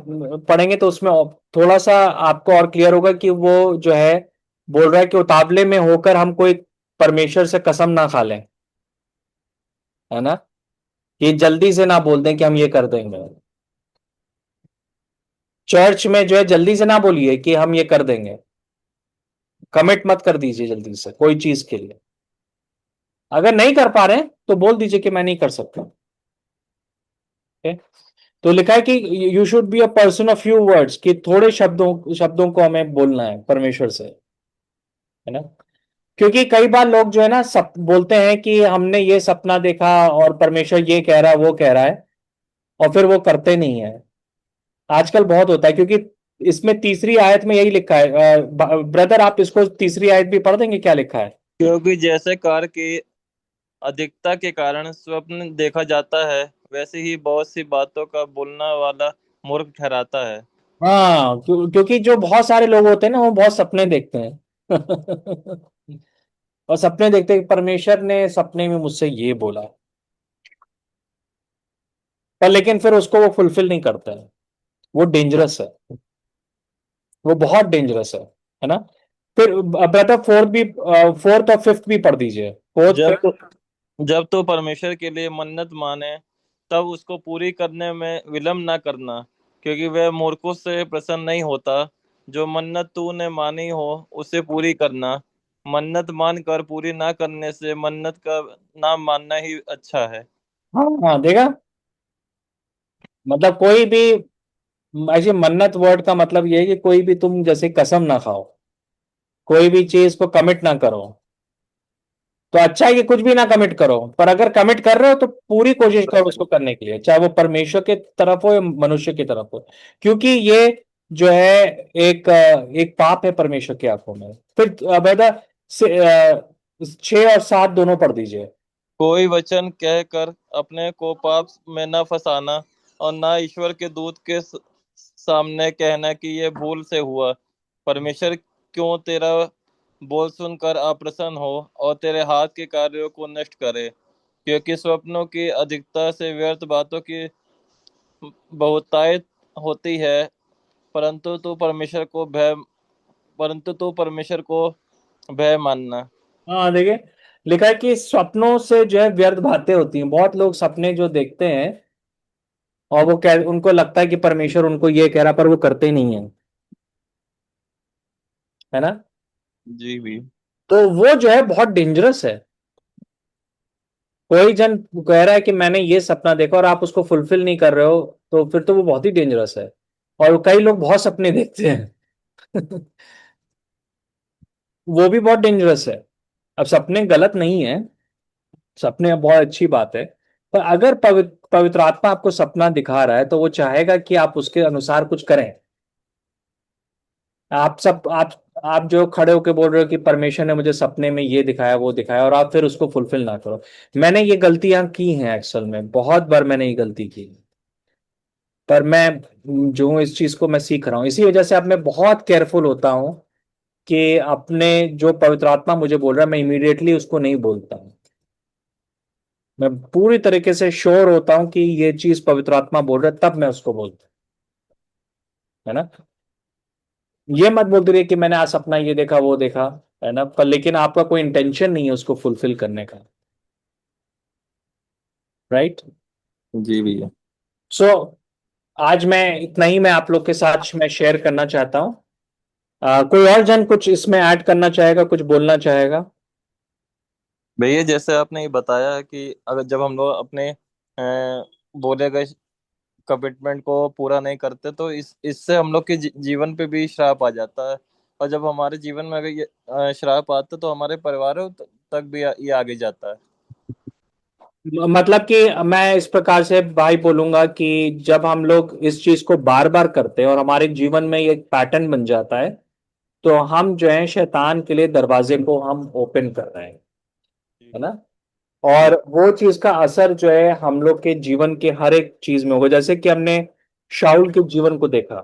S1: पढ़ेंगे तो उसमें थोड़ा सा आपको और क्लियर होगा कि वो जो है बोल रहा है कि उतावले में होकर हम कोई परमेश्वर से कसम ना खा लें, है ना, कि जल्दी से ना बोल दें कि हम ये कर देंगे। चर्च में जो है जल्दी से ना बोलिए कि हम ये कर देंगे, कमिट मत कर दीजिए जल्दी से कोई चीज के लिए। अगर नहीं कर पा रहे हैं तो बोल दीजिए कि मैं नहीं कर सकता। Okay? तो लिखा है कि you should be a person of few words, कि थोड़े शब्दों शब्दों को हमें बोलना है परमेश्वर से, है ना। क्योंकि कई बार लोग जो है ना बोलते हैं कि हमने ये सपना देखा और परमेश्वर ये कह रहा है वो कह रहा है, और फिर वो करते नहीं है। आजकल बहुत होता है, क्योंकि इसमें तीसरी आयत में यही लिखा है। ब्रदर, आप इसको तीसरी आयत भी पढ़ देंगे, क्या लिखा है?
S5: क्योंकि जैसे कार्य की अधिकता के कारण स्वप्न देखा जाता है, वैसे ही बहुत सी बातों का बोलना वाला मूर्ख ठहराता है।
S1: हाँ, क्योंकि जो बहुत सारे लोग होते हैं ना वो बहुत सपने देखते हैं और सपने देखते हैं कि परमेश्वर ने सपने में मुझसे ये बोला, पर लेकिन फिर उसको वो फुलफिल नहीं करता है। वो डेंजरस है, वो बहुत डेंजरस है ना। फिर ब्रदर फोर्थ भी, फोर्थ और फिफ्थ भी पढ़ दीजिए, फोर्थ
S5: जब तो
S1: फिफ्थ।
S5: जब तो परमेश्वर के लिए मन्नत माने तब उसको पूरी करने में विलम्ब ना करना, क्योंकि वह मूर्खों से प्रसन्न नहीं होता। जो मन्नत तूने मानी हो उसे पूरी करना। मन्नत मान कर पूरी ना करने से मन्नत का ना मानना ही अच्छा है।
S1: हाँ हाँ, देखा, मतलब कोई भी ऐसी मन्नत वर्ड का मतलब ये है कि कोई भी तुम जैसे कसम ना खाओ, कोई भी चीज को कमिट ना करो। तो अच्छा है कि कुछ भी ना कमिट करो, पर अगर कमिट कर रहे हो तो पूरी कोशिश करो उसको करने के लिए, चाहे वो परमेश्वर की तरफ हो या मनुष्य की तरफ हो। क्योंकि ये जो है एक पाप है परमेश्वर की आंखों में। फिर बेटा 6 और 7 दोनों पढ़ दीजिए।
S5: कोई वचन कह कर अपने को पाप में न फंसाना, और ना ईश्वर के दूत के सामने कहना कि ये भूल से हुआ। परमेश्वर क्यों तेरा बोल सुनकर अप्रसन्न हो और तेरे हाथ के कार्यों को नष्ट करे, क्योंकि स्वप्नों की अधिकता से व्यर्थ बातों की बहुतायत होती है। परंतु तू परमेश्वर को भय परंतु तू परमेश्वर को भय मानना।
S1: हाँ, देखिए, लिखा है कि सपनों से जो है व्यर्थ बातें होती हैं। बहुत लोग सपने जो देखते हैं और वो कह उनको लगता है कि परमेश्वर उनको ये कह रहा, पर वो करते नहीं है, है ना।
S5: जी भी।
S1: तो वो जो है बहुत डेंजरस है। कोई जन कह रहा है कि मैंने ये सपना देखा और आप उसको फुलफिल नहीं कर रहे हो, तो फिर तो वो बहुत ही डेंजरस है। और कई लोग बहुत सपने देखते हैं वो भी बहुत डेंजरस है। अब सपने गलत नहीं है, सपने बहुत अच्छी बात है। पर अगर पवित्र आत्मा आपको सपना दिखा रहा है तो वो चाहेगा कि आप उसके अनुसार कुछ करें। आप जो खड़े होके बोल रहे हो कि परमेश्वर ने मुझे सपने में ये दिखाया वो दिखाया, और आप फिर उसको फुलफिल ना करो। मैंने ये गलतियां की हैं, एक्चुअल में बहुत बार मैंने ये गलती की। पर मैं जो हूँ इस चीज को मैं सीख रहा हूँ, इसी वजह से अब मैं बहुत केयरफुल होता हूँ कि अपने जो पवित्र आत्मा मुझे बोल रहा है मैं इमीडिएटली उसको नहीं बोलता हूँ। मैं पूरी तरीके से श्योर होता हूँ कि ये चीज पवित्र आत्मा बोल रहा है, तब मैं उसको बोलता हूँ, है ना। ये मत बोलते रहिए कि मैंने आज सपना ये देखा वो देखा, है ना, पर लेकिन आपका कोई इंटेंशन नहीं है उसको फुलफिल करने का, राइट।
S5: जी भैया।
S1: सो आज मैं इतना ही मैं आप लोग के साथ मैं शेयर करना चाहता हूँ। कोई और जन कुछ इसमें ऐड करना चाहेगा, कुछ बोलना चाहेगा?
S5: भैया जैसे आपने ये बताया कि अगर जब हम लोग अपने बोले गए कमिटमेंट को पूरा नहीं करते तो इससे हम लोग के जीवन पे भी श्राप आ जाता है। और जब हमारे जीवन में अगर ये श्राप आता है तो हमारे परिवारों तक भी ये आगे जाता है।
S1: मतलब कि मैं इस प्रकार से भाई बोलूंगा कि जब हम लोग इस चीज को बार बार करते हैं और हमारे जीवन में ये एक पैटर्न बन जाता है, तो हम जो है शैतान के लिए दरवाजे को हम ओपन कर रहे हैं, है ना। और वो चीज का असर जो है हम लोग के जीवन के हर एक चीज में होगा। जैसे कि हमने शाऊल के जीवन को देखा,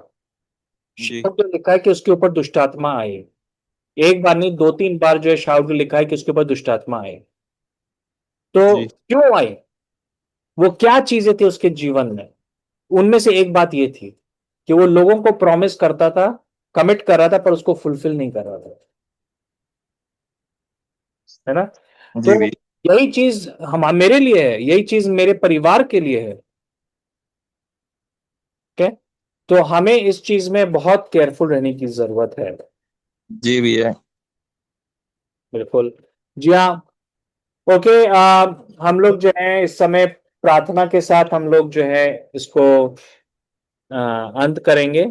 S5: जी
S1: शाऊल को लिखा है कि उसके ऊपर दुष्टात्मा आई। एक बार नहीं, दो तीन बार जो है शाऊल को लिखा है कि उसके ऊपर दुष्टात्मा आई। तो
S5: जी
S1: क्यों आई? वो क्या चीजें थी उसके जीवन में? उनमें से एक बात ये थी कि वो लोगों को प्रॉमिस करता था, कमिट कर रहा था, पर उसको फुलफिल नहीं कर रहा था, है ना। तो
S5: जी भैया।
S1: यही चीज हम मेरे लिए है, यही चीज मेरे परिवार के लिए है। ओके, तो हमें इस चीज में बहुत केयरफुल रहने की जरूरत है।
S5: जी भैया।
S1: बिल्कुल। जी हाँ। ओके, हम लोग जो है इस समय प्रार्थना के साथ हम लोग जो है इसको अंत करेंगे।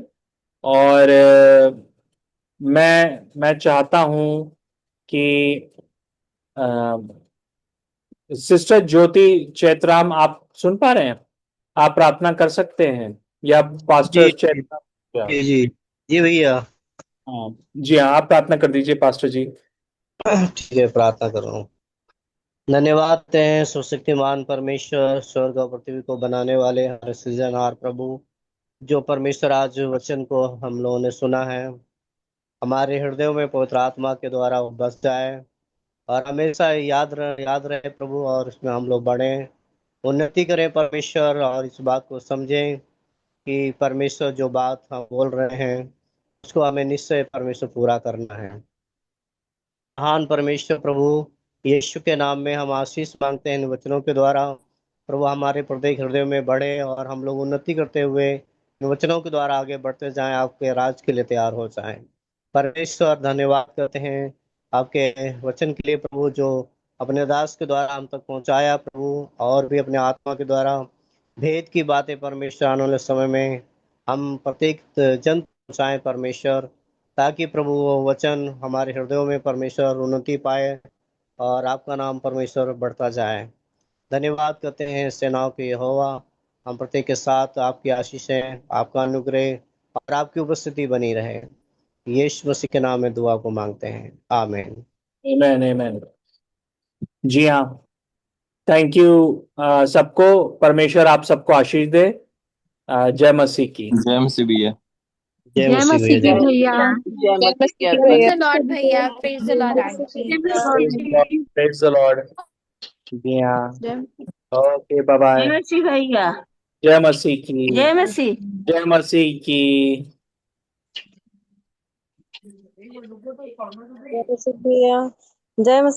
S1: और मैं चाहता हूं कि सिस्टर ज्योति चैत्राम, आप सुन पा रहे हैं? आप प्रार्थना कर सकते हैं, या
S6: जी
S1: पास्टर
S6: जी
S1: चैत्राम? क्या?
S6: जी जी जी भैया।
S1: हाँ, जी हाँ, आप प्रार्थना कर दीजिए पास्टर जी।
S6: ठीक है, प्रार्थना कर रहा हूँ। धन्यवाद देते हैं सुशक्तिमान परमेश्वर, स्वर्ग और पृथ्वी को बनाने वाले हर सृजनहार प्रभु। जो परमेश्वर आज वचन को हम लोगों ने सुना है, हमारे हृदयों में पवित्र आत्मा के द्वारा वो बस जाए और हमेशा याद रहे प्रभु, और इसमें हम लोग बढ़ें, उन्नति करें परमेश्वर, और इस बात को समझें कि परमेश्वर जो बात हम बोल रहे हैं उसको हमें निश्चय परमेश्वर पूरा करना है। महान परमेश्वर प्रभु, यीशु के नाम में हम आशीष मांगते हैं इन वचनों के द्वारा। प्रभु हमारे प्रत्येक हृदय में बढ़े और हम लोग उन्नति करते हुए इन वचनों के द्वारा आगे बढ़ते जाएं, आपके राज के लिए तैयार हो जाएं। परमेश्वर धन्यवाद करते हैं आपके वचन के लिए प्रभु, जो अपने दास के द्वारा हम तक पहुंचाया प्रभु, और भी अपने आत्मा के द्वारा भेद की बातें परमेश्वर आने वाले समय में हम प्रत्येक जन पहुंचाएं परमेश्वर, ताकि प्रभु वो वचन हमारे हृदयों में परमेश्वर उन्नति पाए और आपका नाम परमेश्वर बढ़ता जाए। धन्यवाद करते हैं सेनाओं के यहोवा, हम प्रत्येक के साथ आपकी आशीषें, आपका अनुग्रह और आपकी उपस्थिति बनी रहे। यीशु मसीह के नाम में दुआ को मांगते हैं, आमीन।
S1: आमेन, आमेन। जी हाँ। थैंक यू सबको। परमेश्वर आप सबको आशीष दे। जय मसीह की।
S5: जय मसीह भैया।
S6: जय
S2: जय
S6: मसीह
S2: मसीह
S6: भैया,
S2: की
S6: जय
S2: भैया।
S4: जय मसीह की
S7: प्रेज
S4: भैया।
S7: द लॉर्ड भैया, प्रेज द लॉर्ड आंटी।
S1: Praise the lord. जी हाँ।
S2: जय
S1: ओके, बाय बाय।
S7: मसीह भैया।
S1: जय मसीह की।
S7: जय मसीह।
S1: जय मसीह की।
S4: जय मसीह भैया। जय मसीह।